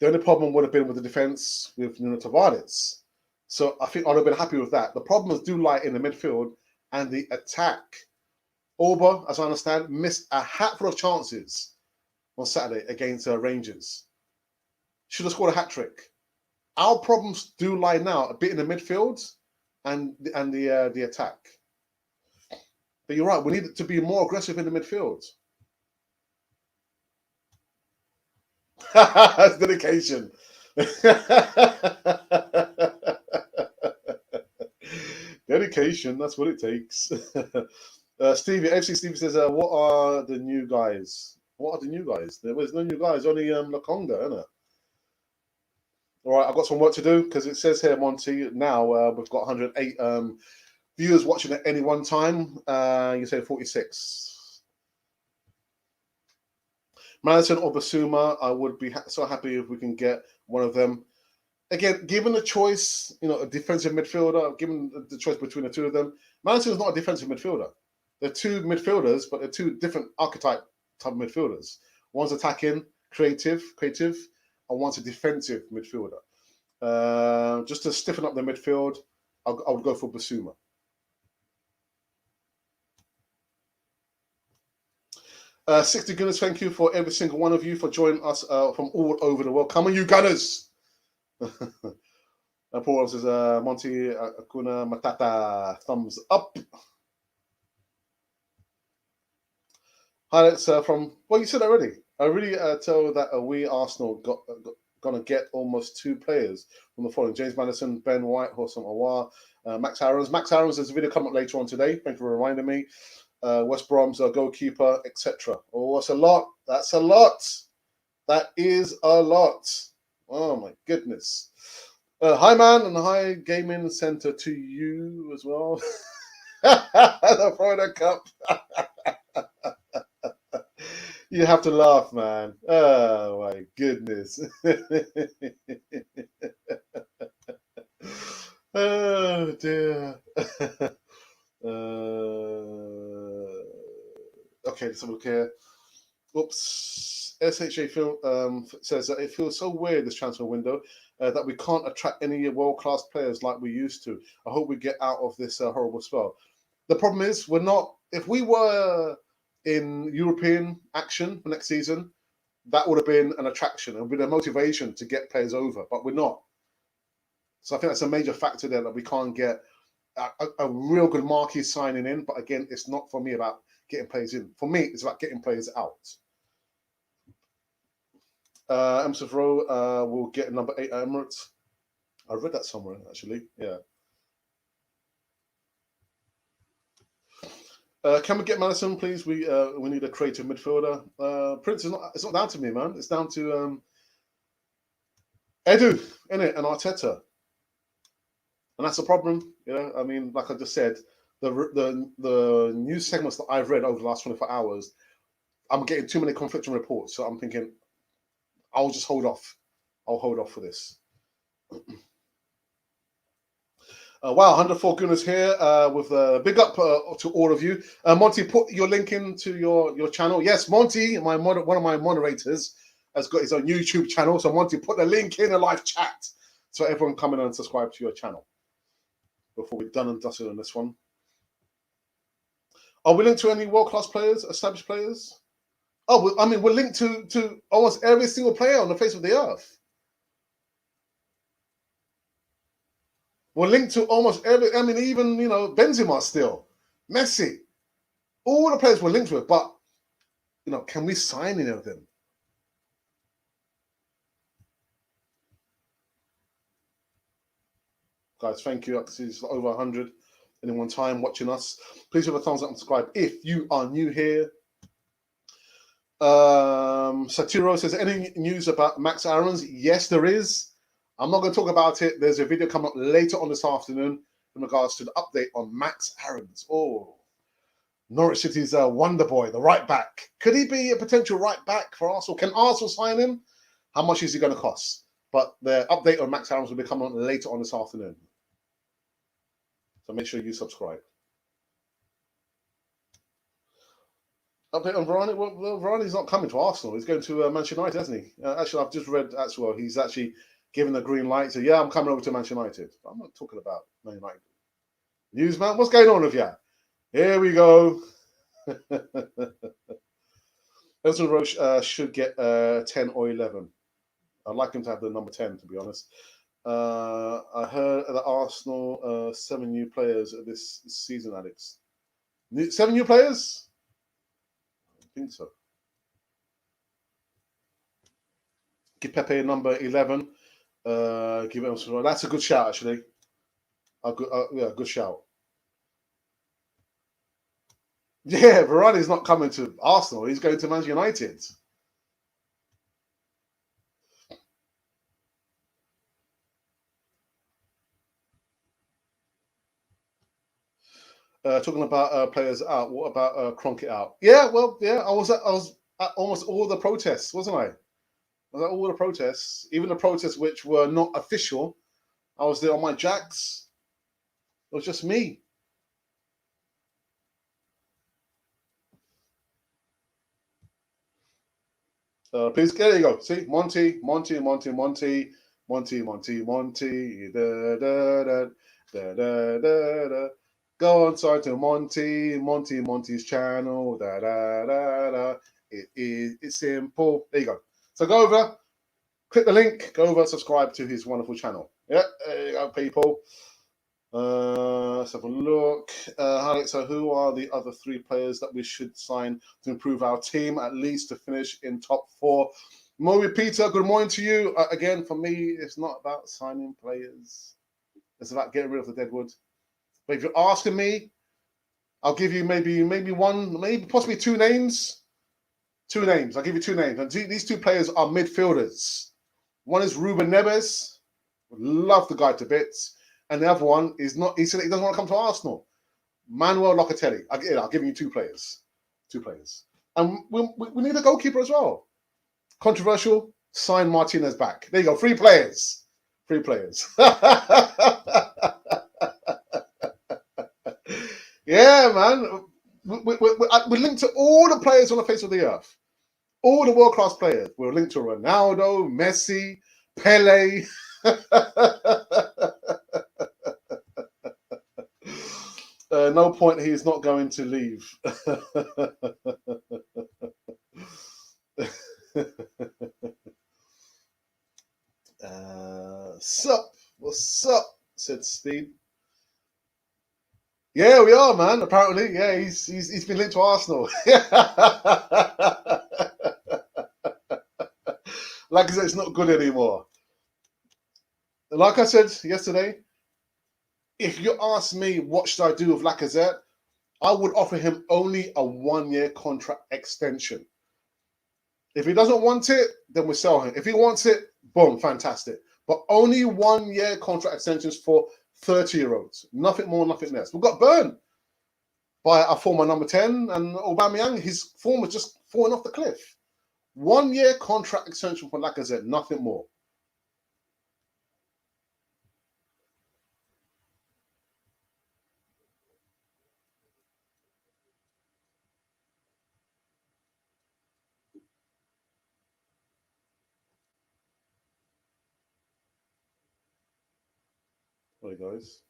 The only problem would have been with the defense with Nuno Tavares. So I think I'd have been happy with that. The problems do lie in the midfield and the attack. Auba, as I understand, missed a hatful of chances on Saturday against Rangers. Should have scored a hat-trick. Our problems do lie now a bit in the midfield and the attack. But you're right, we need to be more aggressive in the midfield. That's dedication. Dedication, that's what it takes. Stevie, FC Stevie says, what are the new guys? What are the new guys? There's no new guys, only Lokonga, isn't it? All right, I've got some work to do because it says here, Monty, now we've got 108 viewers watching at any one time. You say 46. Maddison or Basuma, I would be so happy if we can get one of them. Again, given the choice, a defensive midfielder, given the choice between the two of them, Maddison is not a defensive midfielder. They're 2 midfielders, but they're 2 different archetype type of midfielders. One's attacking, creative, and one's a defensive midfielder. Just to stiffen up the midfield, I would go for Basuma. Uh, 60 Gunners, thank you for every single one of you for joining us from all over the world. Come on, you Gunners! Paul says, Monty Akuna Matata, thumbs up. Highlights from, well, you said already. I really tell that we Arsenal gonna get almost 2 players from the following: James Maddison, Ben White, Houssem, Aouar, Max Aarons. Max Aarons, there's a video coming up later on today. Thank you for reminding me. West Brom's goalkeeper, etc. Oh, that's a lot. That's a lot. That is a lot. Oh my goodness. Hi man, and hi gaming center to you as well. The Florida Cup. You have to laugh, man. Oh my goodness. Oh dear. Okay, let's have a look here. Oops. SHA says that it feels so weird, this transfer window, that we can't attract any world-class players like we used to. I hope we get out of this horrible spell. The problem is, we're not. If we were in European action for next season, that would have been an attraction. It would have been a motivation to get players over, but we're not. So I think that's a major factor there, that we can't get a real good marquee signing in. But again, it's not for me about getting players in. For me, it's about getting players out. Emerson Rowe will get number 8 at Emirates. I read that somewhere, actually. Yeah. Can we get Maddison, please? We need a creative midfielder. Prince, it's not down to me, man. It's down to Edu, innit, and Arteta. And that's the problem, I mean, like I just said, the news segments that I've read over the last 24 hours, I'm getting too many conflicting reports. So I'm thinking, I'll just hold off. I'll hold off for this. Wow, 104 Gunners here with a big up to all of you. Monty, put your link into your channel. Yes, Monty, one of my moderators, has got his own YouTube channel. So I want to put the link in the live chat so everyone come in and subscribe to your channel before we're done and dusted on this one. Are we linked to any world-class players, established players? Oh, I mean, we're linked to almost every single player on the face of the earth. We're linked to almost every, I mean, even, you know, Benzema still, Messi, all the players we're linked with, but, you know, can we sign any of them? Guys, thank you. I can see it's over 100 in one time watching us. Please give a thumbs up and subscribe if you are new here. Satiro says, any news about Max Aarons? Yes, there is. I'm not going to talk about it. There's a video coming up later on this afternoon in regards to the update on Max Aarons. Oh, Norwich City's wonder boy, the right back. Could he be a potential right back for Arsenal? Can Arsenal sign him? How much is he going to cost? But the update on Max Aarons will be coming on later on this afternoon. So make sure you subscribe. Update on Varane? Well, Varane's not coming to Arsenal. He's going to Manchester United, hasn't he? Actually, I've just read as well. He's actually given the green light. So, yeah, I'm coming over to Manchester United. But I'm not talking about Man United. Newsman, what's going on with you? Here we go. Elton Roche should get 10 or 11. I'd like him to have the number 10, to be honest. I heard that Arsenal 7 new players this season, Alex. 7 new players? I think so. Give Pepe number 11. Give him. That's a good shout, actually. Yeah, good shout. Yeah, Varane's not coming to Arsenal. He's going to Manchester United. Talking about players out. What about Cronkite out? Yeah, well, yeah. I was at almost all the protests, wasn't I? I was at all the protests, even the protests which were not official. I was there on my jacks. It was just me. Please, there you go. See, Monty. Da, da, da, da, da, da, da. Go on side to Monty's channel. Da, da, da, da. It's simple. There you go. So go over, click the link, go over, subscribe to his wonderful channel. Yeah, there you go, people. Let's have a look. Alex, so who are the other 3 players that we should sign to improve our team, at least to finish in top 4? Moe Peter, good morning to you. Again, for me, it's not about signing players. It's about getting rid of the deadwood. But if you're asking me, I'll give you maybe one, maybe possibly 2 names. 2 names. I'll give you 2 names. And these 2 players are midfielders. One is Ruben Neves. Love the guy to bits. And the other one is not. He said he doesn't want to come to Arsenal. Manuel Locatelli. I'll give you 2 players. 2 players. And we need a goalkeeper as well. Controversial. Sign Martinez back. There you go. 3 players. 3 players. Yeah, man. We're linked to all the players on the face of the earth. All the world-class players. We're linked to Ronaldo, Messi, Pele. No point, he's not going to leave. Sup? What's up? Said Steve. Yeah, we are, man. Apparently, yeah, he's been linked to Arsenal. Like I said, it's not good anymore. Like I said yesterday, if you ask me what should I do with Lacazette, I would offer him only a 1-year contract extension. If he doesn't want it, then we sell him. If he wants it, boom, fantastic. But only 1-year contract extensions for 30-year-olds. Nothing more, nothing less. We got burned by a former number 10 and Aubameyang. His form was just falling off the cliff. 1-year contract extension for Lacazette, nothing more. Sorry, guys.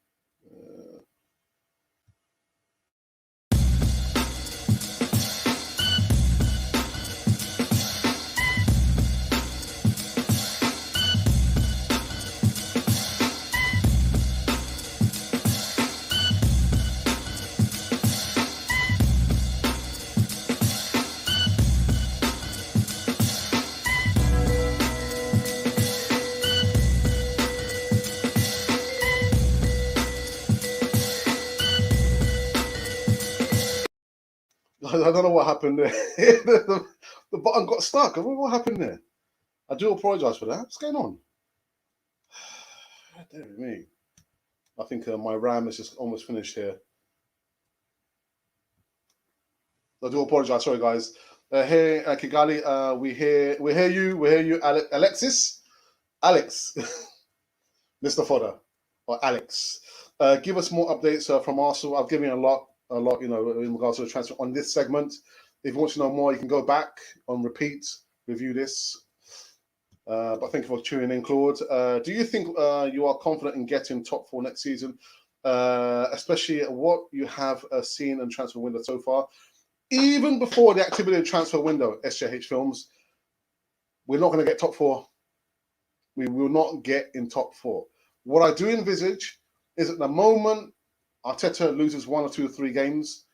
I don't know what happened there. the button got stuck. I wonder what happened there. I do apologise for that. What's going on? Dear me. I think my RAM is just almost finished here. I do apologise. Sorry, guys. Here, Kigali, we hear you, Alexis, Alex, Mr. Fodder, or Alex. Give us more updates from Arsenal. I've given you a lot, in regards to the transfer on this segment. If you want to know more, you can go back on repeat, review this. But thank you for tuning in, Claude. Do you think you are confident in getting top 4 next season, especially what you have seen in transfer window so far? Even before the activity of transfer window, SJH Films, we're not going to get top 4. We will not get in top 4. What I do envisage is at the moment Arteta loses 1 or 2 or 3 games,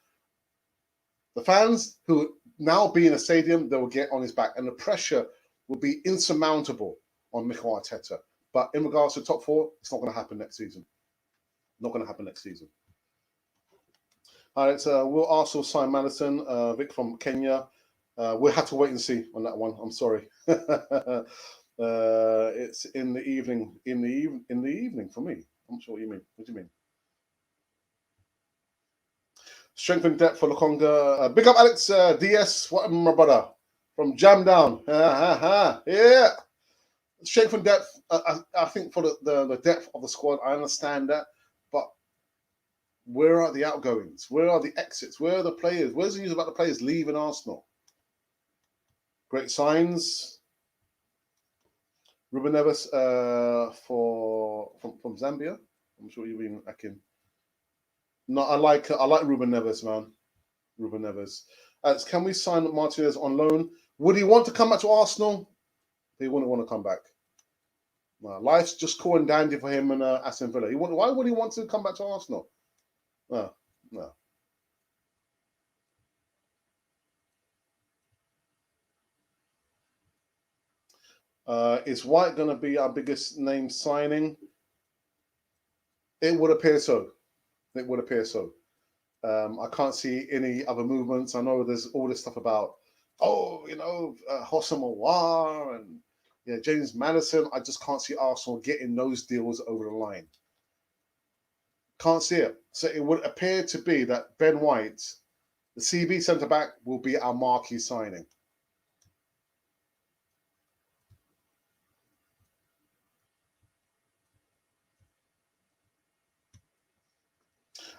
the fans who now be in a stadium, they will get on his back, and the pressure will be insurmountable on Mikel Arteta. But in regards to top 4, it's not going to happen next season. Not going to happen next season. All right, will Arsenal sign Maddison? Vic from Kenya. We'll have to wait and see on that one. I'm sorry. It's in the evening. In the evening for me. I'm not sure what you mean. What do you mean? Strength and depth for Lokonga. Big up Alex DS. What my brother from Jam Down. Yeah. Strength and depth. I think for the depth of the squad, I understand that, but where are the outgoings? Where are the exits? Where are the players? Where's the news about the players leaving Arsenal? Great signs. Ruben Neves from Zambia. I'm sure you've been Akin. No, I like Ruben Neves, man. Ruben Neves. Can we sign Martinez on loan? Would he want to come back to Arsenal? He wouldn't want to come back. No, life's just cool and dandy for him and Aston Villa. Why would he want to come back to Arsenal? No. Is White going to be our biggest name signing? It would appear so. It would appear so. I can't see any other movements. I know there's all this stuff about, Houssem Aouar and James Maddison. I just can't see Arsenal getting those deals over the line. Can't see it. So it would appear to be that Ben White, the CB centre-back, will be our marquee signing.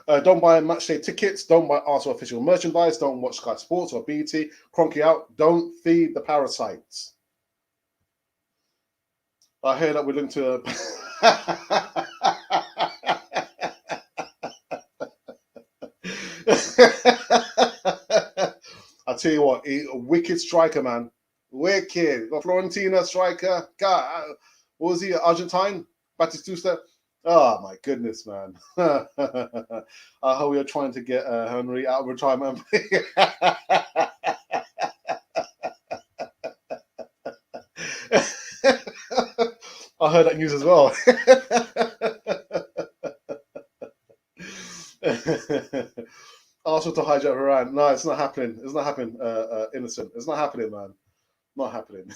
Don't buy matchday tickets. Don't buy Arsenal official merchandise. Don't watch Sky Sports or BT. Cronky out. Don't feed the parasites. I hear that we're linked to... I tell you what, a wicked striker, man. Wicked. Got Florentina striker. God, what was he? Argentine? Batistuta? Oh my goodness, man. How we are trying to get Henry out of retirement. I heard that news as well. Arsenal to hijack Varane. No, it's not happening. It's not happening, Innocent. It's not happening, man. Not happening.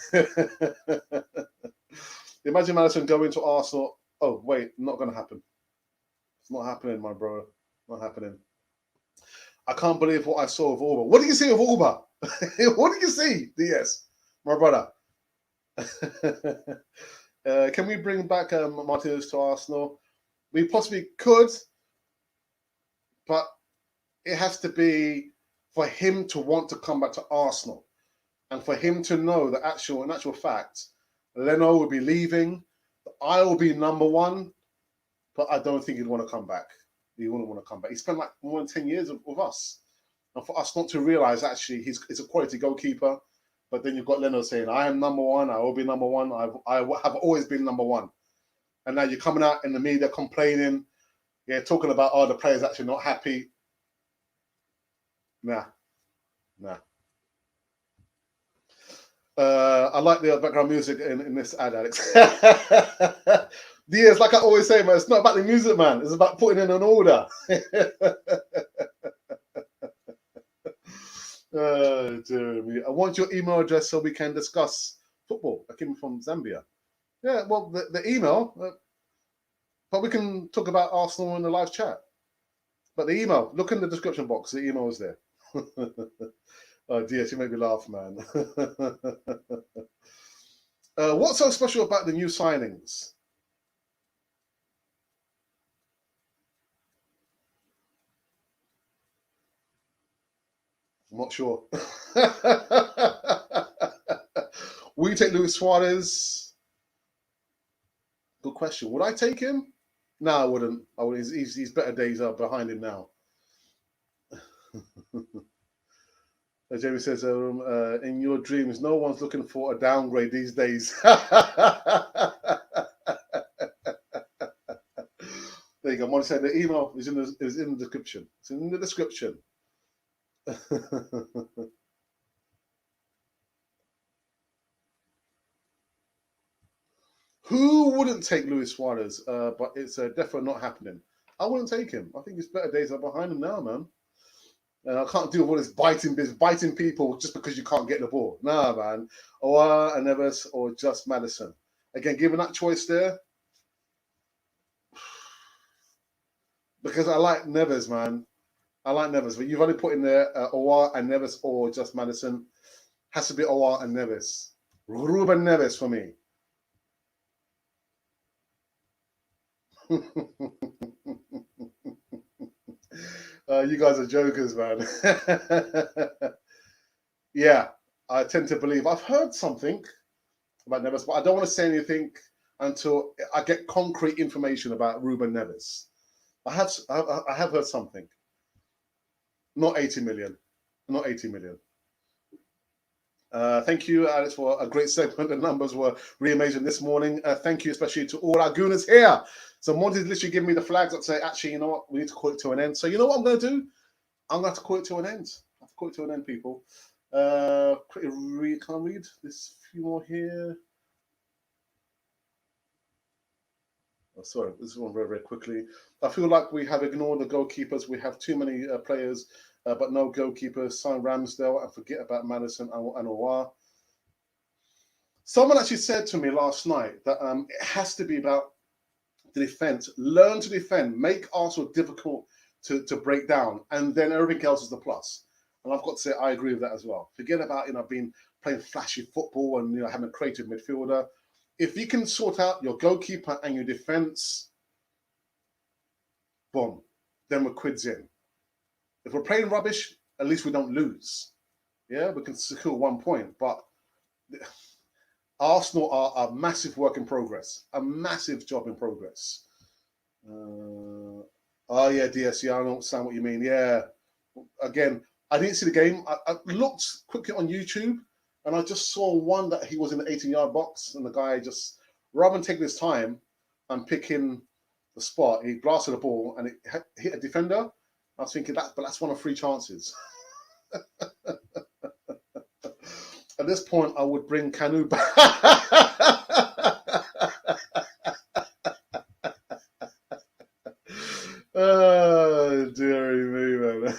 Imagine Maddison going to Arsenal. Oh, wait, not going to happen. It's not happening, my bro. Not happening. I can't believe what I saw of Auba. What did you see of Auba? What did you see, DS? My brother. Can we bring back Martinez to Arsenal? We possibly could, but it has to be for him to want to come back to Arsenal and for him to know that in actual fact, Leno will be leaving. I will be number 1. but I don't think he'd want to come back. He wouldn't want to come back. He spent like more than 10 years with us. And for us not to realise, actually, he's a quality goalkeeper. But then you've got Leno saying, I am number one, I will be number one, I have always been number one. And now you're coming out in the media complaining, talking about, the players actually not happy. Nah. I like the background music in this ad, Alex. Like I always say, man, it's not about the music, man. It's about putting in an order. Dear me. I want your email address so we can discuss football. I came from Zambia. Yeah, well, the email, but we can talk about Arsenal in the live chat. But the email, look in the description box. The email is there. Oh dear, she made me laugh, man. What's so special about the new signings? I'm not sure. Will you take Luis Suarez? Good question. Would I take him? No, I wouldn't. His better days are behind him now. Jamie says, in your dreams, no one's looking for a downgrade these days. There you go. Molly said the email is in the description. It's in the description. Who wouldn't take Luis Suarez? But it's definitely not happening. I wouldn't take him. I think his better days are behind him now, man. I can't deal with all this biting people just because you can't get the ball. Nah, man. Aouar and Neves or just Maddison. Again, given that choice there, because I like Neves, man. I like Neves, but you've only put in there Aouar and Neves or just Maddison. Has to be Aouar and Neves. Ruben Neves for me. You guys are jokers, man. Yeah, I tend to believe. I've heard something about Neves, but I don't want to say anything until I get concrete information about Ruben Neves. I have heard something. Not 80 million. Not 80 million. Thank you, Alex, for a great segment. The numbers were really amazing this morning. Thank you, especially to all our gooners here. So Monty's literally giving me the flags that say, actually, you know what? We need to call it to an end. So you know what I'm going to do? I'm going to have to call it to an end. I have to call it to an end, people. Can I read this few more here? Oh, sorry, this is one very, very quickly. I feel like we have ignored the goalkeepers. We have too many players, but no goalkeepers. Sign Ramsdale and forget about Maddison and Aouar. Someone actually said to me last night that it has to be about the defense. Learn to defend. Make Arsenal difficult to break down, and then everything else is the plus. And I've got to say, I agree with that as well. Forget about playing flashy football and having a creative midfielder. If you can sort out your goalkeeper and your defense, boom, then we're quids in. If we're playing rubbish, at least we don't lose. Yeah, we can secure 1 point. But Arsenal are a massive work in progress, a massive job in progress. Oh yeah, DS. Yeah, I understand what you mean. Yeah, again, I didn't see the game. I looked quickly on YouTube. And I just saw one that he was in the 18-yard box, and the guy just, rather than taking his time and picking the spot, he blasted the ball and it hit a defender. I was thinking that's one of 3 chances. At this point, I would bring Canu back. Oh, dearie me, man.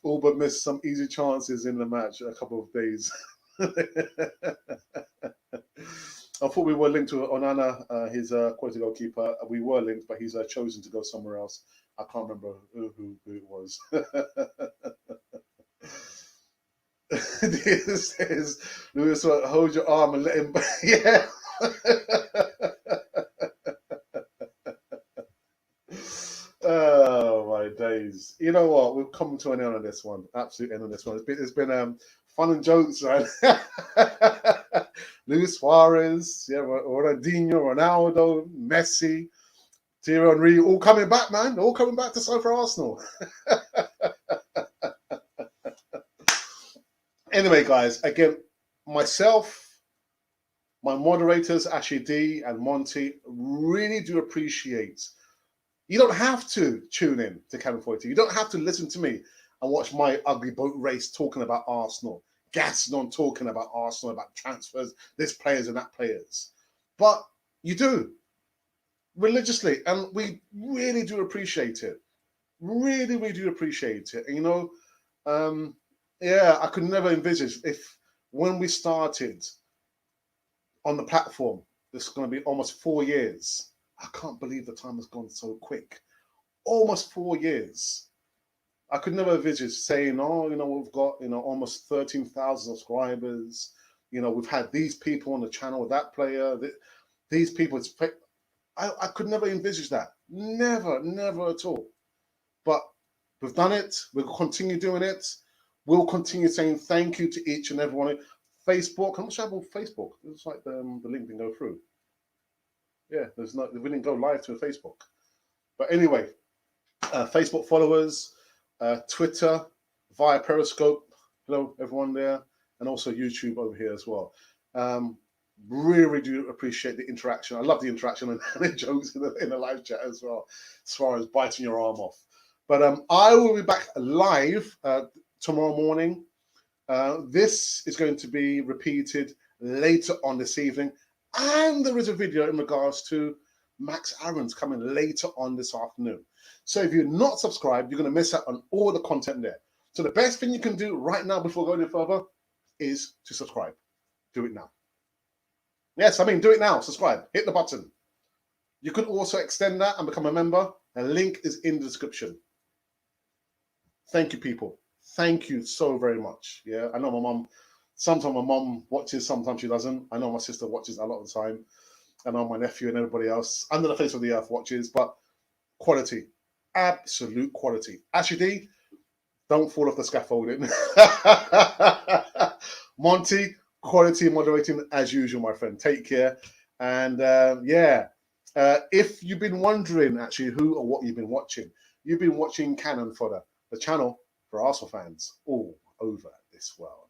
All but missed some easy chances in the match a couple of days. I thought we were linked to Onana, his quality goalkeeper. We were linked, but he's chosen to go somewhere else. I can't remember who it was. This says, Lewis, hold your arm and let him. Yeah. Oh my days! You know what? We've come to an end on this one. Absolute end on this one. It's been fun and jokes, man. Luis Suarez, yeah, Ronaldinho, Ronaldo, Messi, Thierry Henry, all coming back, man. All coming back to sign for Arsenal. Anyway, guys, again, myself, my moderators, Ashley D and Monty, really do appreciate. You don't have to tune in to Cabin 42. You don't have to listen to me and watch my ugly boat race talking about Arsenal, gassing on talking about Arsenal, about transfers, this players and that players. But you do, religiously, and we really do appreciate it. Really, we do appreciate it. And, you know, yeah, I could never envisage if when we started on the platform, this is going to be almost 4 years. I can't believe the time has gone so quick. Almost 4 years. I could never envisage saying, oh, you know, we've got, you know, almost 13,000 subscribers. You know, we've had these people on the channel, that player, these people. I could never envisage that. Never, never at all. But we've done it. We'll continue doing it. We'll continue saying thank you to each and everyone. Facebook, I'm not sure about Facebook. It's like the link didn't go through. Yeah, we didn't go live to Facebook. But anyway, Facebook followers, Twitter, via Periscope. Hello, everyone there. And also YouTube over here as well. Really do appreciate the interaction. I love the interaction and the jokes in the live chat as well, as far as biting your arm off. But I will be back live tomorrow morning. This is going to be repeated later on this evening. And there is a video in regards to Max Aaron's coming later on this afternoon. So if you're not subscribed, you're going to miss out on all the content there. So the best thing you can do right now before going any further is to subscribe. Do it now. Yes, I mean, do it now. Subscribe. Hit the button. You could also extend that and become a member. The link is in the description. Thank you, people. Thank you so very much. Yeah, I know my mum. Sometimes my mum watches, sometimes she doesn't. I know my sister watches a lot of the time. I know my nephew and everybody else under the face of the earth watches. But quality, absolute quality. Ashley D, don't fall off the scaffolding. Monty, quality moderating as usual, my friend. Take care. And yeah, if you've been wondering actually who or what you've been watching Cannon Fodder, the channel for Arsenal fans all over this world.